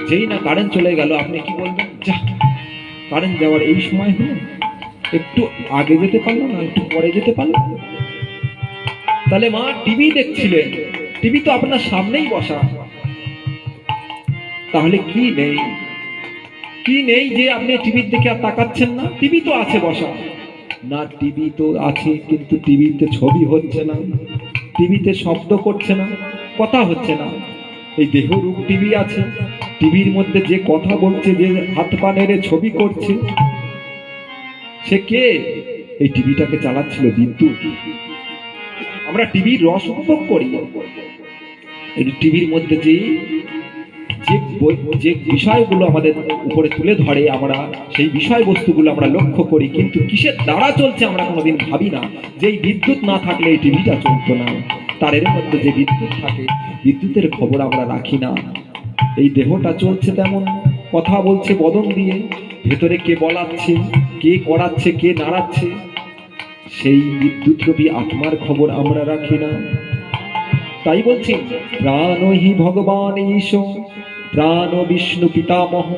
যেই না কারেন্ট চলে গেল, আপনি কি বলবেন? যা, কারেন্ট যাওয়ার এই সময় হলো, একটু আগে যেতে পারলো না, একটু পরে যেতে পারলো। তাহলে মা টিভি দেখছিলেন, টিভি তো আপনার সামনেই বসা, তাহলে কি নেই যে আপনি টিভির দিকে আর তাকাচ্ছেন না? টিভি তো আছে বসা না, টিভি তো আছে, কিন্তু টিভিতে ছবি হচ্ছে না, টিভিতে শব্দ করছে না, কথা হচ্ছে না। এই দেহরূপ টিভি আছে, টিভির মধ্যে যে কথা বলছে, যে হাত পা নেড়ে ছবি করছে, সে কে? এই টিভিটাকে চালাচ্ছিল বিদ্যুৎ। আমরা টিভির রস উপভোগ করি, এই টিভির মধ্যে যে যে বিষয়গুলো আমাদের উপরে তুলে ধরে আমরা সেই বিষয়বস্তুগুলো আমরা লক্ষ্য করি, কিন্তু কিসের দ্বারা চলছে আমরা কোনোদিন ভাবি না। যে এই বিদ্যুৎ না থাকলে এই টিভিটা চলতো না, তারের মধ্যে যে বিদ্যুৎ থাকে বিদ্যুতের খবর আমরা রাখি না। এই দেহটা চলছে তেমন, কথা বলছে বদন দিয়ে, ভেতরে কে বলাচ্ছে, কে করাচ্ছে, কে নাড়াচ্ছে, সেই বিদ্যুৎরূপী আত্মার খবর আমরা রাখি না। তাই বলছি, প্রাণহি ভগবান ঈশ, প্রাণ বিষ্ণু পিতামহ,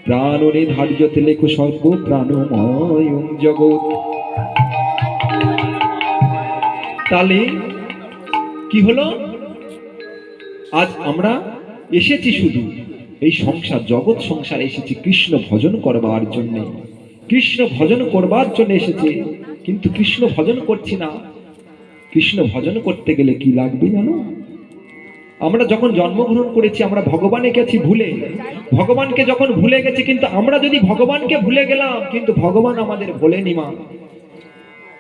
প্রাণনে ধার্যতে লেখো সর্ব প্রাণময় জগৎ। তাহলে কি হলো, আজ আমরা এসেছি শুধু এই সংসার, জগৎ সংসার এসেছি কৃষ্ণ ভজন করবার জন্য, কৃষ্ণ ভজন করবার জন্য এসেছে, কিন্তু কৃষ্ণ ভজন করছি না। কৃষ্ণ ভজন করতে গেলে কি লাগবে জানো? আমরা যখন জন্মগ্রহণ করেছি আমরা ভগবানে গেছি ভুলে, ভগবানকে যখন ভুলে গেছি, কিন্তু আমরা যদি ভগবানকে ভুলে গেলাম কিন্তু ভগবান আমাদের ভোলেনি মা।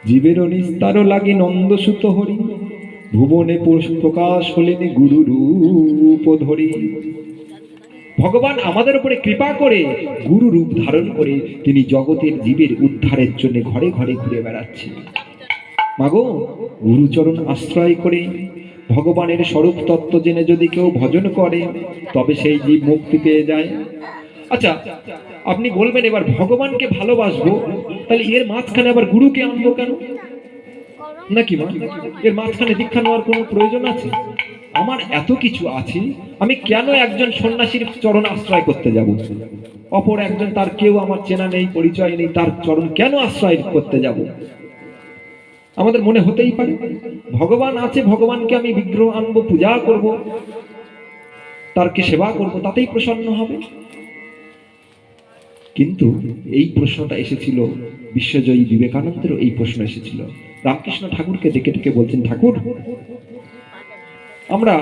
জীবের নিস্তার লাগে নন্দসুত হরি, ভুবনে প্রকাশ হলেন গুরু রূপ ধরি। ভগবান আমাদের উপরে কৃপা করে গুরু রূপ ধারণ করে তিনি জগতের জীবের উদ্ধারের জন্য ঘরে ঘরে ঘুরে বেড়াচ্ছেন। মাগো, গুরুচরণ আশ্রয় করে ভগবানের স্বরূপ তত্ত্ব জেনে যদি কেউ ভজন করে তবে সেই জীব মুক্তি পেয়ে যায়। আচ্ছা, আপনি বলবেন এবার ভগবানকে ভালোবাসবো, তাহলে এর মাঝখানে আবার গুরুকে আনবো কেন? নাকি মা, এর মাঝখানে দীক্ষা নেওয়ার কোনো প্রয়োজন আছে? আমার এত কিছু আছে, আমি কেন একজন সন্ন্যাসীর চরণ আশ্রয় করতে যাব? অপর একজন, তার কেউ আমার চেনা নেই, পরিচয় নেই, তার চরণ কেন আশ্রয় করতে যাব? আমাদের মনে হতেই পারে ভগবান আছে, ভগবানকে আমি বিগ্রহ আনবো, পূজা করব, তারকে সেবা করব, তাতেই প্রসন্ন হবে। কিন্তু এই প্রশ্নটা এসেছিল বিশ্বজয়ী বিবেকানন্দেরও, এই প্রশ্ন এসেছিল। রামকৃষ্ণ ঠাকুরকে ডেকে ডেকে বলছেন, ঠাকুর আমরা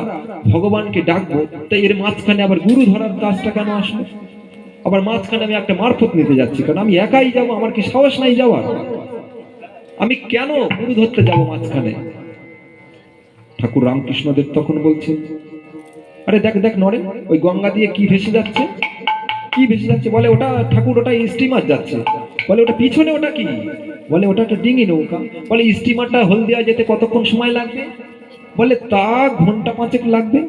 ভগবানকে ডাকবো, তাই এর মাঝখানে আবার গুরু ধরার কাজটা কেন আসলো? আবার মাঝখানে আমি একটা মারফত নিতে যাচ্ছি, কারণ আমি একাই যাব, আমার কি সাহস নাই যাওয়ার? আমি কেন গুরু ধরতে যাব মাঝখানে? ঠাকুর রামকৃষ্ণদেব তখন বলছেন, আরে দেখ দেখ নরেন, ওই গঙ্গা দিয়ে কি ভেসে যাচ্ছে, কি ভেসে যাচ্ছে? বলে ওটা ঠাকুর, ওটা স্টিমার যাচ্ছে। বলে ওটা পিছনে ওটা কি? বলে ওটা একটা ডিঙি নৌকা। বলে স্টিমারটা হলদিয়া যেতে কতক্ষণ সময় লাগবে? বলে তা ঘন্টা 5 লাগবে।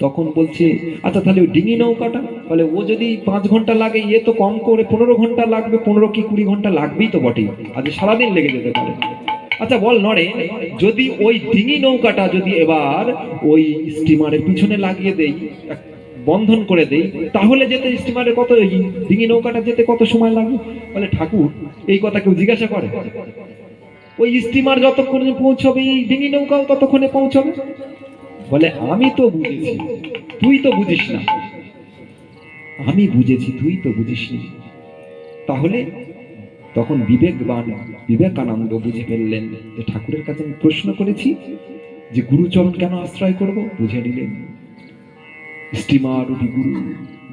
তখন বলছে, আচ্ছা তাহলে ওই ডিঙি নৌকাটা? বলে ও যদি 5 ঘন্টা লাগে, ইয়ে তো কম করে 15 ঘন্টা লাগবে, 15 কি 20 ঘন্টা লাগবেই তো বটেই, আজ সারাদিন লেগে যেতে পারে। আচ্ছা বল নরে, যদি ওই ডিঙি নৌকাটা যদি এবার ওই স্টিমারের পিছনে লাগিয়ে দেই, বন্ধন করে দেই, তাহলে যেতে স্টিমারের কত, ডিঙি নৌকাটা যেতে কত সময় লাগবে? বলে ঠাকুর এই কথা কেউ জিজ্ঞাসা করে? ওই স্টিমার যতক্ষণে পৌঁছবে এই ডিঙি নৌকাও ততক্ষণে পৌঁছবে। বলে আমি তো বুঝেছি, তুই তো বুঝিস না। আমি বুঝেছি, তুই তো বুঝিস না। তাহলে তখন বিবেকবান বিবেকানন্দ বুঝে ফেললেন যে ঠাকুরের কাছে আমি প্রশ্ন করেছি যে গুরুচরণ কেন আশ্রয় করব, বুঝে নিলেন। স্টিমার রূপী গুরু,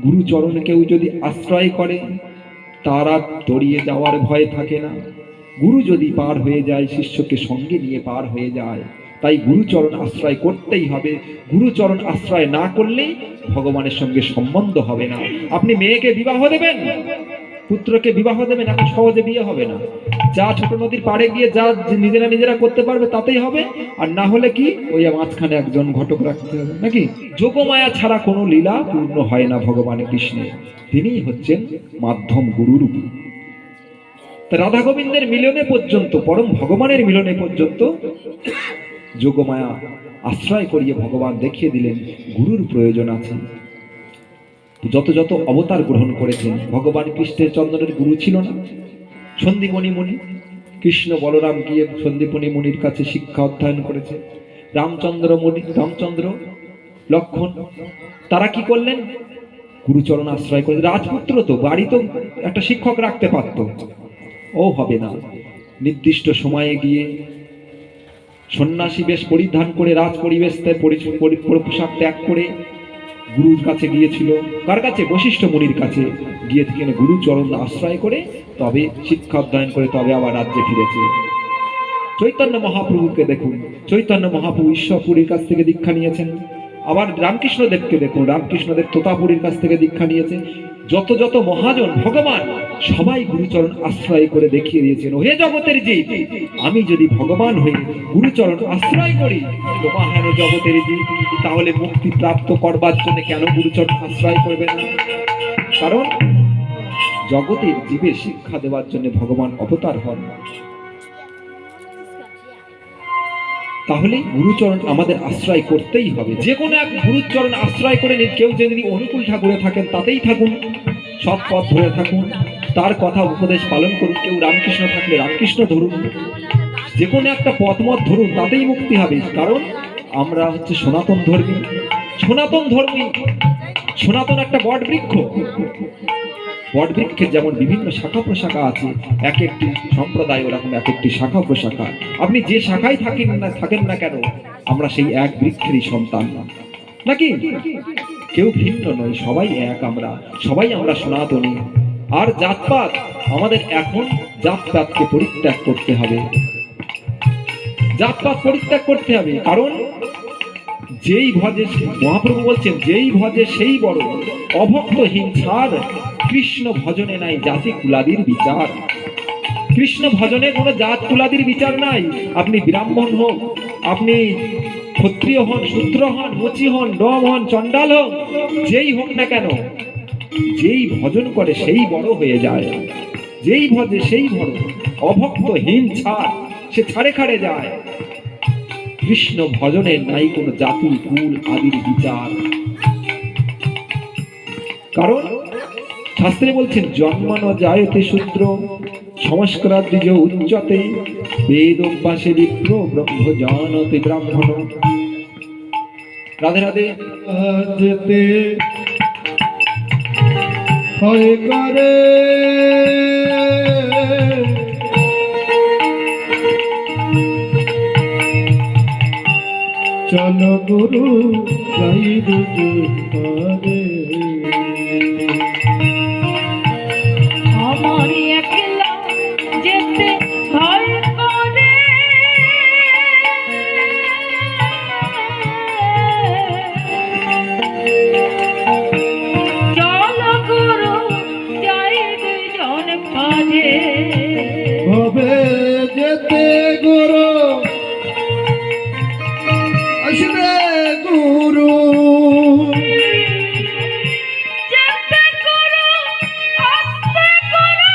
গুরুচরণ কেউ যদি আশ্রয় করে তারা তরিয়ে যাওয়ার ভয় থাকে না। গুরু যদি পার হয়ে যায়, শিষ্যকে সঙ্গে নিয়ে পার হয়ে যায়। তাই গুরুচরণ আশ্রয় করতেই হবে। গুরুচরণ আশ্রয় না করলে ভগবানের সঙ্গে সম্বন্ধ হবে না। আপনি মেয়েকে বিবাহ দেবেন, পুত্রকে বিবাহ দেবেন, এখন সহজে বিয়ে হবে না। যা ছোট নদীর পাড়ে গিয়ে যা নিজেরা নিজেরা করতে পারবে তাতেই হবে, আর না হলে কি ওই মাঝখানে একজন ঘটক রাখতে হবে নাকি? যোগমায়া ছাড়া কোনো লীলা পূর্ণ হয় না ভগবান কৃষ্ণের। তিনিই হচ্ছেন মাধ্যম, গুরুরূপী। রাধা গোবিন্দের মিলনে পর্যন্ত, পরম ভগবানের মিলনে পর্যন্ত যোগমায়া আশ্রয় করিয়ে ভগবান দেখিয়ে দিলেন গুরুর প্রয়োজন আছে। যত যত অবতার গ্রহণ করেছেন, ভগবান কৃষ্ণের চন্দনের গুরু ছিল না? সন্দীপনী মুনি, কৃষ্ণ বলরাম গিয়ে সন্দীপনী মুনির কাছে শিক্ষা অধ্যয়ন করেছে। রামচন্দ্র লক্ষণ তারা কি করলেন? গুরুচরণ আশ্রয় করে। রাজপুত্র তো বাড়ি তো একটা শিক্ষক রাখতে পারত, ও হবে না। নির্দিষ্ট সময়ে গিয়ে সন্ন্যাসী বেশ পরিধান করে রাজ পরিবেশ পোশাক ত্যাগ করে গুরুর কাছে গিয়েছিল। কার কাছে? বশিষ্ঠ মুনির কাছে গিয়ে থেকে গুরুচরণ আশ্রয় করে তবে শিক্ষা অধ্যয়ন করে তবে আবার রাজ্যে ফিরেছে। চৈতন্য মহাপ্রভুকে দেখুন, চৈতন্য মহাপ্রভু ঈশ্বরপুরীর কাছ থেকে দীক্ষা নিয়েছেন, আবার রামকৃষ্ণদেবকে দেখুন, রামকৃষ্ণদেব তোতাপুরীর কাছ থেকে দীক্ষা নিয়েছে। যত যত মহাজন ভগবান সবাই গুরুচরণ আশ্রয় করে দেখিয়ে দিয়েছেন, হে জগতের জীব, আমি যদি ভগবান হয়ে গুরুচরণ আশ্রয় করি তোমা হেন জগতের জীব, তাহলে মুক্তি প্রাপ্ত করবার জন্য কেন গুরুচরণ আশ্রয় করবে না? কারণ জগতের জীবে শিক্ষা দেওয়ার জন্য ভগবান অবতার হন। তাহলে গুরুচরণ আমাদের আশ্রয় করতেই হবে। যে কোনো এক গুরুচরণ আশ্রয় করে নিন। কেউ যদি অনুকূল ঠাকুরে থাকেন তাতেই থাকুন, সৎ পথ ধরে থাকুন, তার কথা উপদেশ পালন করুন। কেউ রামকৃষ্ণ থাকলে রামকৃষ্ণ ধরুন, যে কোনো একটা পথমত ধরুন, তাতেই মুক্তি হবে। কারণ আমরা হচ্ছে সনাতন ধর্মী। সনাতন ধর্মী, সনাতন একটা বট বৃক্ষ। বট বৃক্ষের যেমন বিভিন্ন শাখা প্রশাখা আছে, এক একটি সম্প্রদায় ওরকম এক একটি শাখা প্রশাখা। আপনি যে শাখায় থাকেন না কেন, আমরা সেই এক বৃক্ষেরই সন্তান নাকি? কেউ ভিন্ন নয়, সবাই এক। সবাই আমরা সনাতনী। আর জাতপাত, আমাদের এখন জাতপাতকে পরিত্যাগ করতে হবে। জাতপাত পরিত্যাগ করতে হবে। কারণ যেই ভজে, মহাপ্রভু বলছেন, যেই ভজে সেই বড়, অভক্তহীন ছাড়, কৃষ্ণ ভজনে নাই জাতি কুলাদির বিচার। কৃষ্ণ ভজনে কোনো জাত কুলাদির বিচার নাই। আপনি ব্রাহ্মণ হোক, আপনি ক্ষত্রিয় হন, শূদ্র হন, মুচি হন, ডম হন, চণ্ডাল হন, যেই হোক না কেন, যেই ভজন করে সেই বড় হয়ে যায়। যেই ভজে সেই বড়, অভক্তহীন ছাড়, সে ছাড়ে খাড়ে যায়। কৃষ্ণ ভজনের নাই কোনো জাতি কুল আদির বিচার। কারণ শাস্ত্রে বলছেন, জন্মানো যায়তে শূদ্র, সংস্কার দ্বিজ উচ্চতে, বেদ অভ্যাসে বিপ্র, ব্রহ্ম জানতে ব্রাহ্মণ। রাধে রাধে। যেতে হয় করে চলো গুরু গাই দুজনে, আমার একলা যেতে ভয় করে, চলো গুরু যাই দুইজন পারে। হবে যেতে গুরু আসবে গুরু, যেতে গুরু আসতে গুরু,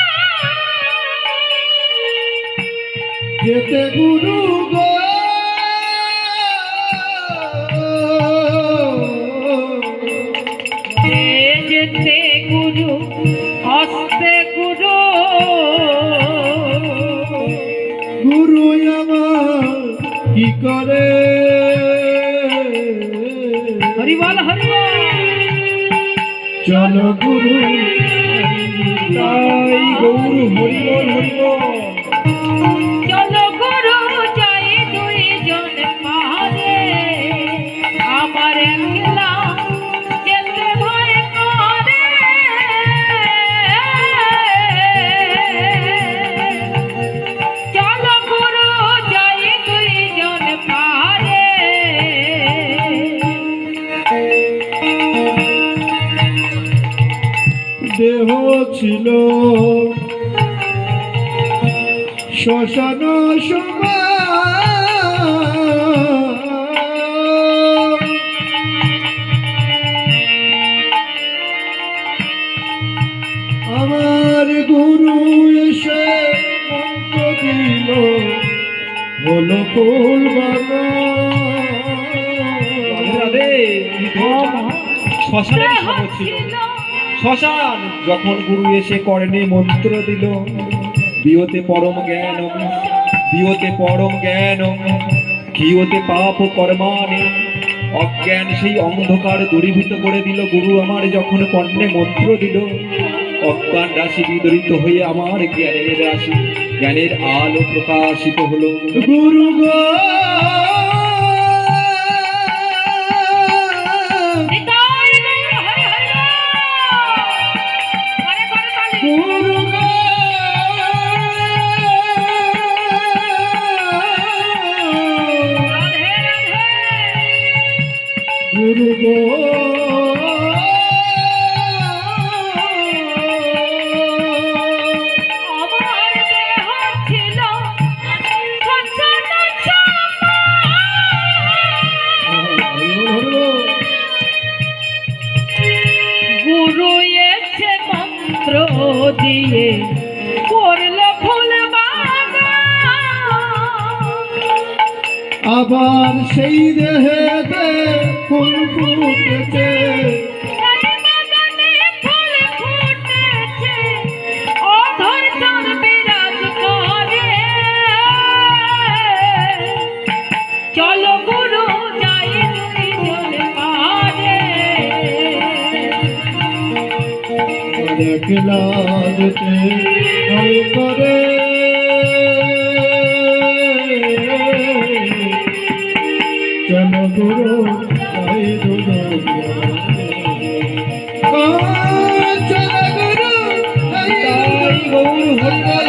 যেতে গুরু গো যেতে গুরু আসতে গুরু। গুরু আমার কি করে, হরি বল হরি বল। চলো গুরু তাই গৌর হরি বল হরি বল। চলো গুরু যাই দুইজন পারে, আমার একলা যেতে ভয় করে, চলো গুরু যাই দুইজন পারে। দেহ ছিল শ্মশান আমার গুরু এসে মন্ত্র দিল, হলো ফুল রাধে রাধে। শ্মশানের খবর ছিল। শ্মশান যখন গুরু এসে কর্ণে মন্ত্র দিল, দিওতে পরম জ্ঞান, দিওতে পরম জ্ঞান, কিওতে পাপ কর্মানে, অজ্ঞান সেই অন্ধকার দূরীভূত করে দিল। গুরু আমার যখন কর্ণে মন্ত্র দিল, অজ্ঞান রাশি বিদরিত হয়ে আমার জ্ঞানের রাশি, জ্ঞানের আলো প্রকাশিত হলো। গুরু গো নিতাই গৌর হরি হরি বল। করে করে তালি। গুরু গো রাধে রাধে। গুরু গো আমার দেহ ছিল ছছনা চাপা। গুরু এসে মন্ত্র দিয়ে করলো ফুল আবার সেই দেহেতে ফুল ফুটেছে চলো গুরু যাই চলে পারে। একলা যেতে ভয় করে চলো গুরু যাই চলো গুরু তাই গৌর হরিবল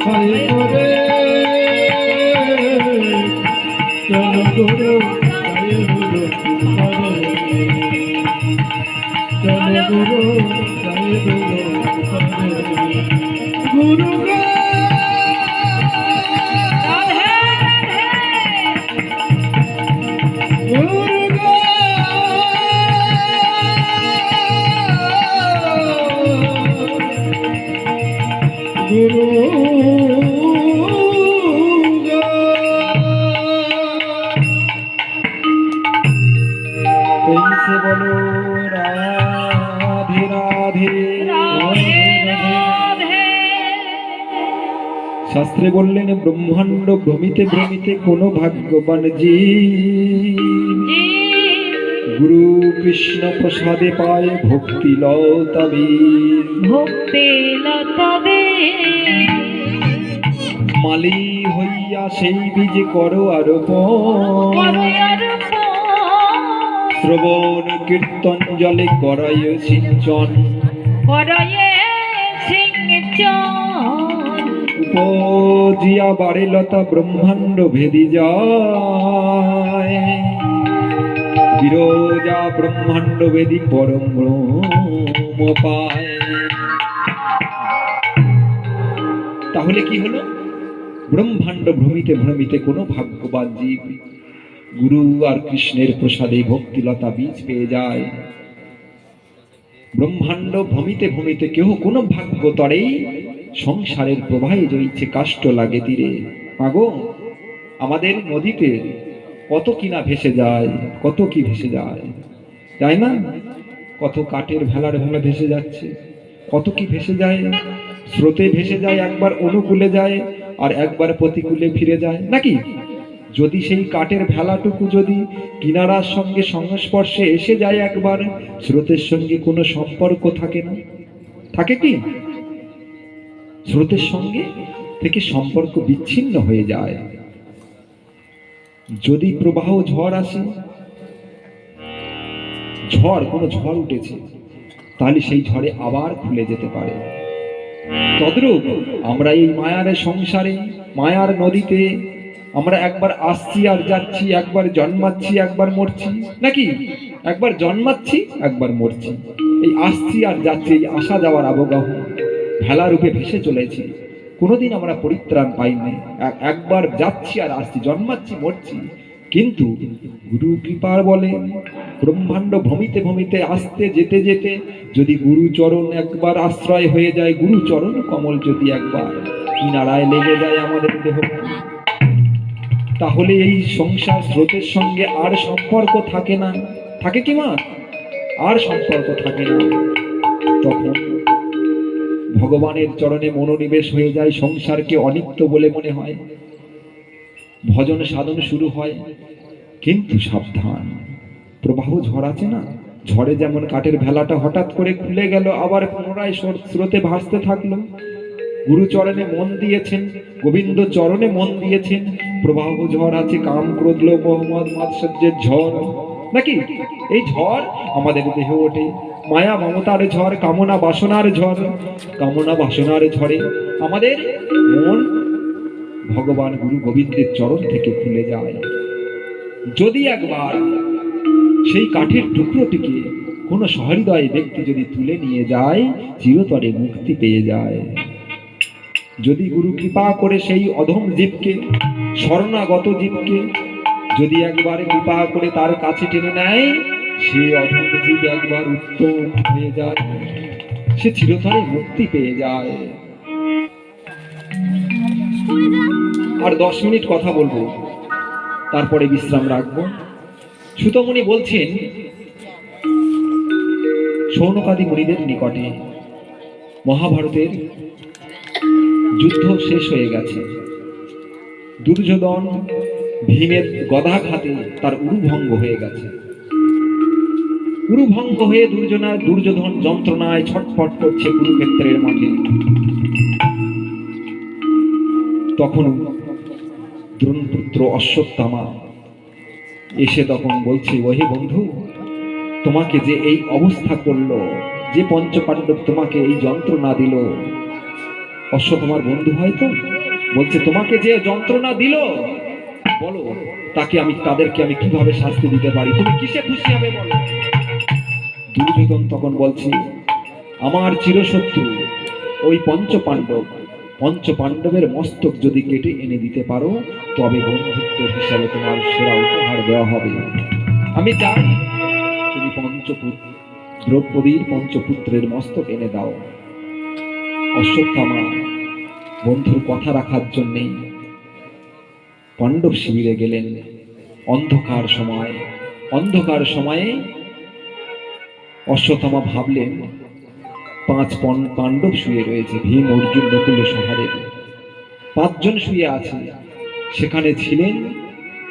ভয় করে চলো গুরু যাই গুরু চলো গুরু যাই গুরু গুরু রাধে রাধে গুরু कैसे बोलो राधे राधे রাধে রাধে। শাস্ত্রে বললেন ব্রহ্মাণ্ড ভ্রমিতে ভ্রমিতে কোন ভাগ্যবান জীব গুরু কৃষ্ণ প্রসাদে পায় ভক্তি লতাবি ভক্তি লতাবে মালি হইয়া সেই বীজে করো আরোপণ শ্রবণ কীর্তন জলে করায় সিঞ্চন করয়ে সিংচন উপজিয়া বাড়ে লতা ব্রহ্মাণ্ড ভেদি যায় বিরোজা ব্রহ্মাণ্ড বেদি পরম ব্রহ্ম পায়। তাহলে কি হলো? ব্রহ্মাণ্ড ভ্রমিতে ভ্রমিতে কোনো ভাগ্যবান জীব গুরু আর কৃষ্ণের প্রসাদে ভক্তিলতা বীজ পেয়ে যায়। ব্রহ্মাণ্ড ভ্রমিতে ভ্রমিতে কেহ কোনো ভাগ্য তরেই সংসারের প্রবাহে জয়িছে কাষ্ট লাগে তীরে। মাগো, আমাদের নদীতে কত কিনা ভেসে যায়, কত কি ভেসে যায়, তাই না? কত কাঠের ভেলার ভেলা ভেসে যাচ্ছে, কত কি ভেসে যায়, স্রোতে ভেসে যায়, একবার অনুকূলে যায় আর একবার প্রতিকূলে ফিরে যায় নাকি? যদি সেই কাঠের ভেলাটুকু যদি কিনারার সঙ্গে সংস্পর্শে এসে যায় একবার, স্রোতের সঙ্গে কোনো সম্পর্ক থাকে না, থাকে কি? স্রোতের সঙ্গে থেকে সম্পর্ক বিচ্ছিন্ন হয়ে যায়। যদি প্রবাহ ঝড় আসে, কোনো ঝড় উঠেছে, তাহলে সেই ঝড়ে আবার খুলে যেতে পারে। তদ্রূপ আমরা এই মায়ার সংসারে, মায়ার নদীতে আমরা একবার আসছি আর যাচ্ছি, একবার জন্মাচ্ছি একবার মরছি নাকি? একবার জন্মাচ্ছি একবার মরছি, এই আসছি আর যাচ্ছি, এই আসা যাওয়ার আবগাহ ভেলা রূপে ভেসে চলেছি। কোনোদিন আমরা পরিত্রাণ পাইনি, একবার যাচ্ছি আর আসছি, জন্মাচ্ছি মরছি। কিন্তু গুরু কৃপার বলে ব্রহ্মাণ্ড ভ্রমিতে ভ্রমিতে আসতে যেতে যেতে যদি গুরুচরণ একবার আশ্রয় হয়ে যায়, গুরুচরণ কমল যদি একবার কিনারায় লেগে যায় আমাদের দেহ, তাহলে এই সংসার স্রোতের সঙ্গে আর সম্পর্ক থাকে না। থাকে কি মা? আর সম্পর্ক থাকে না। তখন ভগবানের চরণে মনোনিবেশ হয়ে যায়, সংসারকে অনিত্য বলে মনে হয়, ভজন সাধন শুরু হয়। কিন্তু সাবধান, প্রবাহ ঝড় আছে না, ঝড়ে যেমন কাঠের ভেলাটা হঠাৎ করে খুলে গেল, আবার পুনরায় স্রোতে ভাসতে থাকলো। গুরু চরণে মন দিয়েছেন, গোবিন্দ চরণে মন দিয়েছেন, প্রবাহ ঝড় আছে, কাম ক্রোধ লোভ মোহাম্মদ মাৎসর্যের ঝড় নাকি? এই ঝড় আমাদের দেহে ওঠে, মায়া মমতার ঝড়, কামনা বাসনার ঝড়। কামনা বাসনার ঝড়ে আমাদের মন ভগবান গুরু গোবিন্দের চরণ থেকে খুলে যায়। যদি একবার সেই কাঠের টুকরোটিকে কোনো সহৃদয় ব্যক্তি যদি তুলে নিয়ে যায়, চিরতরে মুক্তি পেয়ে যায়। যদি গুরু কৃপা করে সেই অধম জীবকে, শরণাগত জীবকে যদি একবার কৃপা করে তার কাছে টেনে নেয়, সে অধম জীব একবার উত্তম হয়ে যায়, সে চিরতরে মুক্তি পেয়ে যায়। আর 10 মিনিট কথা বলবো, তারপরে বিশ্রাম রাখবো। সুতমুনি বলছেন, শৌনকাদি মুনিদের নিকটে মহাভারতের যুদ্ধ শেষ হয়ে গেছে। দুর্যোধন ভীমের গদাঘাতে তার উরুভঙ্গ হয়ে গেছে। উরুভঙ্গ হয়ে দুর্যোধন যন্ত্রণায় ছটফট করছে কুরুক্ষেত্রের মাঠে। তখন দ্রোণপুত্র অশ্বত্থামা এসে তখন বলছে, ওহে বন্ধু, তোমাকে যে এই অবস্থা করলো, যে পঞ্চপাণ্ডব তোমাকে এই যন্ত্রণা দিল, অশ্বত্থামার বন্ধু হয়তো, বলছে তোমাকে যে যন্ত্রণা দিল, বলো তাদেরকে আমি কিভাবে শাস্তি দিতে পারি, তুমি কিসে খুশি হবে বলো। দুর্যোধন তখন বলছে, আমার চিরশত্রু ওই পঞ্চপাণ্ডবের মস্তক যদি কেটে এনে দিতে পারো, তবে বন্ধুত্ব হিসাবে তোমার সেরা উপহার দেওয়া হবে। আমি চাই তুমি দ্রৌপদীর পঞ্চপুত্রের মস্তক এনে দাও। অশ্বত্থামা বন্ধুর কথা রাখার জন্যে পাণ্ডব শিবিরে গেলেন। অন্ধকার সময়ে অশ্বত্থামা ভাবলেন, 5 পাণ্ডব শুয়ে রয়েছে, ভীম, অর্জুন, নকুল, সহদেব, 5 জন শুয়ে আছে। সেখানে ছিলেন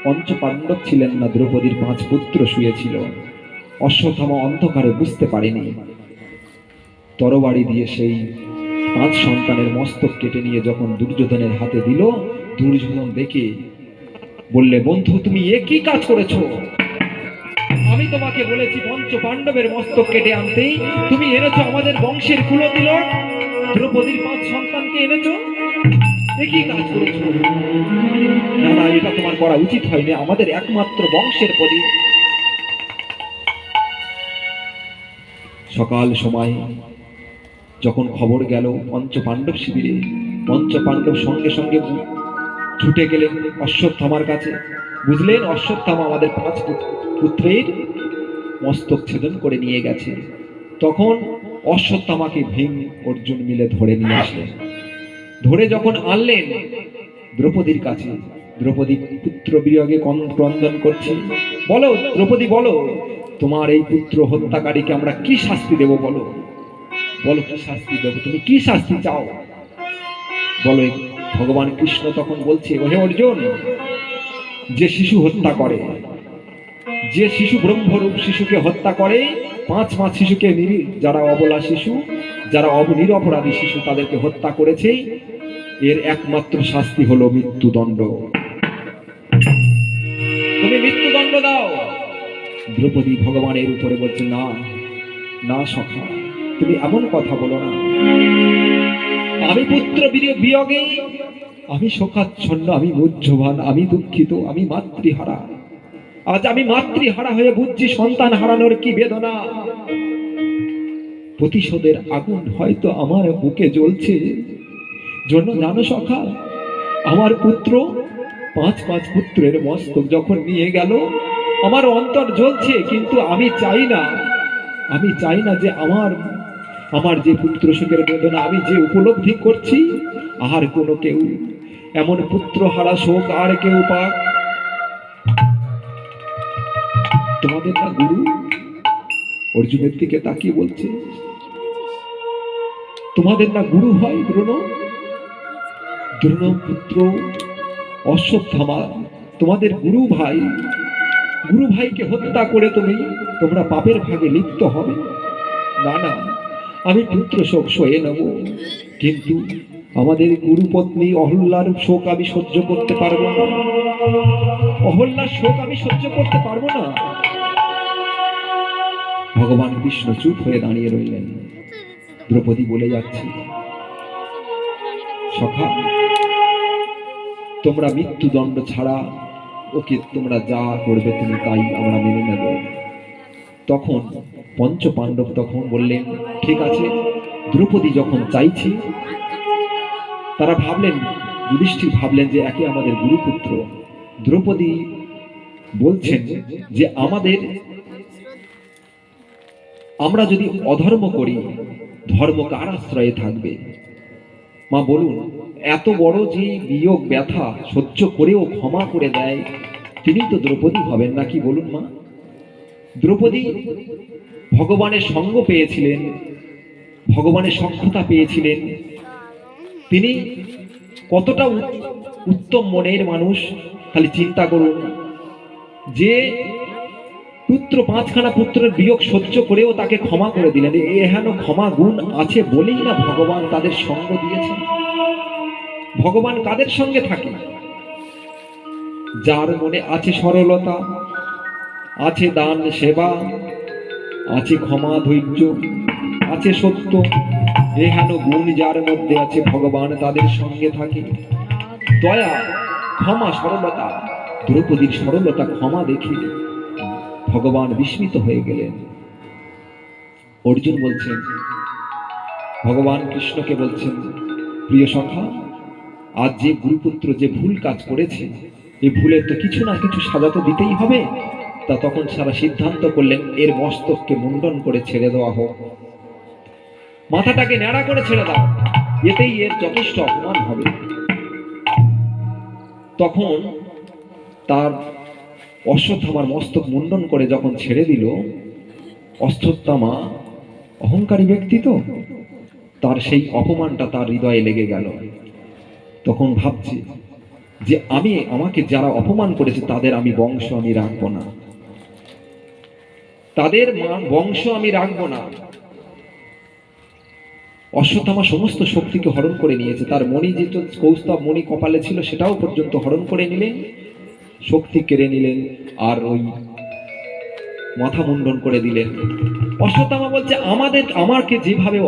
পঞ্চপাণ্ডব ছিলেন না, দ্রৌপদীর 5 পুত্র শুয়েছিল। অশ্বত্থামা অন্ধকারে বুঝতে পারেনি। তরবারি দিয়ে সেই 5 সন্তানের মস্তক কেটে নিয়ে যখন দুর্যোধনের হাতে দিল, দুর্যোধন দেখে বললে, বন্ধু তুমি একই কাজ করেছো। আমি তোমাকে বলেছি পঞ্চপাণ্ডবের মস্তক কেটে আনতে, তুমি এনেছো আমাদের বংশের কুলতিলক দ্রৌপদীর 5 সন্তানকে এনেছো, একই কাজ করেছো। না, এটা তোমার করা উচিত হয়নি, আমাদের একমাত্র বংশের প্রদীপ। সকাল সময় যখন খবর গেল পঞ্চপাণ্ডব শিবিরে, পঞ্চপাণ্ডব সঙ্গে সঙ্গে ছুটে গেলেন অশ্বত্থামার কাছে। বুঝলেন অশ্বত্থামা আমাদের 5 পুত্রের মস্তক ছেদন করে নিয়ে গেছে। তখন অশ্বত্থামাকে ভীম, অর্জুন মিলে ধরে নিয়ে আসলেন। ধরে যখন আনলেন দ্রৌপদীর কাছে, দ্রৌপদী পুত্র বিয়োগে ক্রন্দন করছে। বলো দ্রৌপদী, বলো তোমার এই পুত্র হত্যাকারীকে আমরা কি শাস্তি দেব, বলো কি শাস্তি দেব, তুমি কি শাস্তি চাও বলো। ভগবান কৃষ্ণ তখন বলছে, ওহে অর্জুন, যে শিশু হত্যা করে, যে শিশু ব্রহ্মরূপ শিশুকে হত্যা করে, 5 শিশুকে, যারা অবলা শিশু, যারা নিরপরাধী শিশু, তাদেরকে হত্যা করেছে, এর একমাত্র শাস্তি হলো মৃত্যুদণ্ড। তুমি মৃত্যুদণ্ড দাও। দ্রৌপদী ভগবানের উপরে বলছে, না সখা, তুমি এমন কথা বলো না। আমি পুত্র বিয়োগে, আমি শোকাচ্ছন্ন, আমি মুহ্যমান, আমি দুঃখিত, আমি মাতৃহারা। আজ আমি মাতৃহারা হয়ে বুঝছি সন্তান হারানোর কি বেদনা। প্রতিশোধের আগুন হয়তো আমার বুকে জ্বলছে। জানো সখা, আমার পুত্র 5 পুত্রের মস্তক যখন নিয়ে গেল, আমার অন্তর জ্বলছে, কিন্তু আমি চাই না যে আমার যে পুত্র শোকের বেদনা আমি যে উপলব্ধি করছি, আর কোনো কেউ এমন পুত্র হারা শোক আর কেউ পাক। তোমাদের না গুরু, অর্জুনের দিকে তাকিয়ে বলছে, তোমাদের না গুরু হয় দ্রোণ পুত্র অশ্বত্থামা, তোমাদের গুরু ভাইকে হত্যা করে তোমরা পাপের ভাগে লিপ্ত হবে। না, আমি পুত্র শোক সয়ে নেব, কিন্তু আমাদের গুরু পত্নী অহল্যার শোক আমি সহ্য করতে পারবো না। অহল্যার শোক আমি সহ্য করতে পারবো না। ভগবান কৃষ্ণ চুপ হয়ে দাঁড়িয়ে রইলেন। দ্রৌপদী বলে যাচ্ছে, সখা, তোমরা মৃত্যুদণ্ড ছাড়া ওকে তোমরা যা করবে তুমি তাই আমরা মেনে নেব। তখন পঞ্চ পাণ্ডব তখন বললেন, ঠিক আছে। দ্রৌপদী যখন চাইছে, তারা ভাবলেন, যুধিষ্ঠির ভাবলেন যে একে আমাদের গুরুপুত্র। দ্রৌপদী বলছেন যে আমরা যদি অধর্ম করি, ধর্ম কার আশ্রয়ে থাকবে? মা বলুন, এত বড় যে বিয়োগ ব্যথা সহ্য করেও ক্ষমা করে দেয়, তিনি তো দ্রৌপদী হবেন নাকি বলুন মা? দ্রৌপদী ভগবানের সঙ্গ পেয়েছিলেন, ভগবানের সখ্যতা পেয়েছিলেন। তিনি কতটা উত্তম মনের মানুষ, খালি চিন্তা করুন। যে পুত্র, 5খানা পুত্রের বিয়োগ সহ্য করেও তাকে ক্ষমা করে দিলেন। এহেন ক্ষমা গুণ আছে বলেই না ভগবান তাদের সঙ্গ দিয়েছেন। ভগবান কাদের সঙ্গে থাকে? যার মনে আছে সরলতা, আছে দান সেবা, আছে ক্ষমা ধৈর্য, আছে সত্য, এহেন গুণ যার মধ্যে আছে ভগবান তাদের সঙ্গে থাকে। দয়া, ক্ষমা, সরলতা। দ্রৌপদীর সরলতা, ক্ষমা দেখে ভগবান বিস্মিত হয়ে গেলেন। অর্জুন বলছেন, ভগবান কৃষ্ণকে বলছেন, প্রিয় সখা, আজ যে গুরুপুত্র যে ভুল কাজ করেছে, এই ভুলের তো কিছু না কিছু সাজা তো দিতেই হবে। তা তখন সারা সিদ্ধান্ত করলেন, এর মস্তককে মুন্ডন করে ছেড়ে দেওয়া হোক, মাথাটাকে ন্যাড়া করে ছেড়ে দাও, এতেই এর যথেষ্ট অপমান হবে। তখন তার অশ্বত্থামার মস্তক মুন্ডন করে যখন ছেড়ে দিল, অশ্বত্থামা অহংকারী ব্যক্তি তো, তার সেই অপমানটা তার হৃদয়ে লেগে গেল। তখন ভাবছে যে আমাকে যারা অপমান করেছে তাদের আমি বংশ আমি রাখবো না, তাদের বংশ আমি রাখবো না। অশ্বত্থামা সমস্ত শক্তিকে হরণ করে নিয়েছে। তার মণি যেটা কৌস্তব মণি কপালে ছিল সেটাও পর্যন্ত হরণ করে নিলেন, শক্তি কেড়ে নিলেন, আর ওই মাথা মুন্ডন করে দিলেন। অশ্বত্থামা বলছে, আমাকে যেভাবে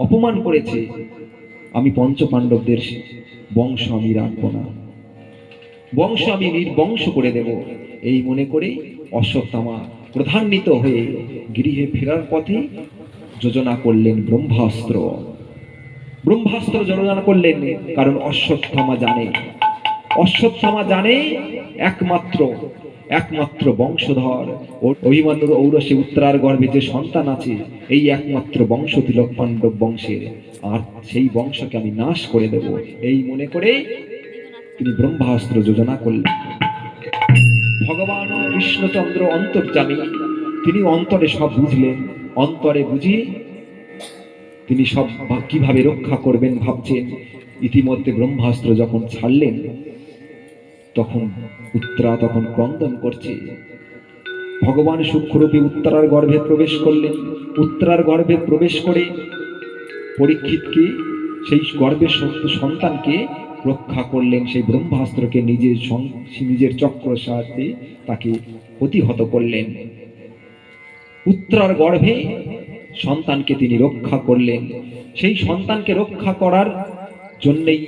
অপমান করেছে, আমি পঞ্চ পাণ্ডবদের বংশ আমি রাখবো না, বংশ আমি নির্বংশ করে দেব। এই মনে করে অশ্বত্থামা প্রধান্বিত হয়ে গৃহে ফেরার পথে যোজনা করলেন ব্রহ্মাস্ত্র। ব্রহ্মাস্ত্র যোজনা করলেন, কারণ অশ্বত্থামা জানে একমাত্র বংশধর অভিমন্যুর ঔরসে উত্তরার গর্ভে যে সন্তান আছে, এই একমাত্র বংশ তিলক পাণ্ডব বংশের, আর সেই বংশকে আমি নাশ করে দেব। এই মনে করে তিনি ব্রহ্মাস্ত্র যোজনা করলেন। ভগবান কৃষ্ণচন্দ্র অন্তর্যামী, তিনি অন্তরে সব বুঝলেন। অন্তরে বুঝিয়ে তিনি সব কিভাবে রক্ষা করবেন ভাবছেন। ইতিমধ্যে ব্রহ্মাস্ত্র যখন ছাড়লেন, তখন উত্তরা তখন ক্রন্দন করছে। ভগবান সূক্ষ্মরূপে উত্তরার গর্ভে প্রবেশ করলেন। উত্তরার গর্ভে প্রবেশ করে পরীক্ষিতকে, সেই গর্ভের সন্তানকে রক্ষা করলেন। সেই ব্রহ্মাস্ত্রকে নিজের চক্র সাহায্যে তাকে প্রতিহত করলেন। উত্তরার গর্ভে সন্তানকে তিনি রক্ষা করলেন। সেই সন্তানকে রক্ষা করার জন্যই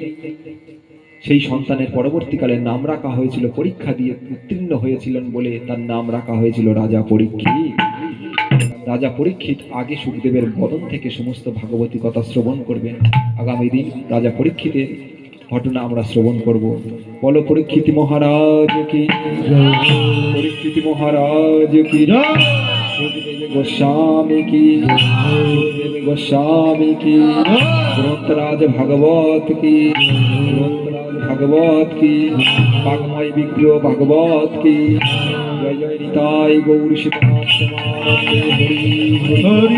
সেই সন্তানের পরবর্তীকালে নাম রাখা হয়েছিল, পরীক্ষা দিয়ে উত্তীর্ণ হয়েছিলেন বলে তার নাম রাখা হয়েছিল রাজা পরীক্ষিত। রাজা পরীক্ষিত আগে সুখদেবের বদন থেকে সমস্ত ভাগবতী কথা শ্রবণ করবেন। আগামী দিন রাজা পরীক্ষিতের ঘটনা আমরা শ্রবণ করব। বলো পরীক্ষিত মহারাজ কি, পরীক্ষিত মহারাজ কি, সুখদেব গোস্বামী কি, সুখদেব গোস্বামী কি, গ্রন্থরাজ ভাগবত কি, গ্রন্থরাজ ভাগবত কি, বাগময় বিগ্রহ ভাগবত কি। জয় জয় নিতাই গৌর সীতানাথ হরি হরি।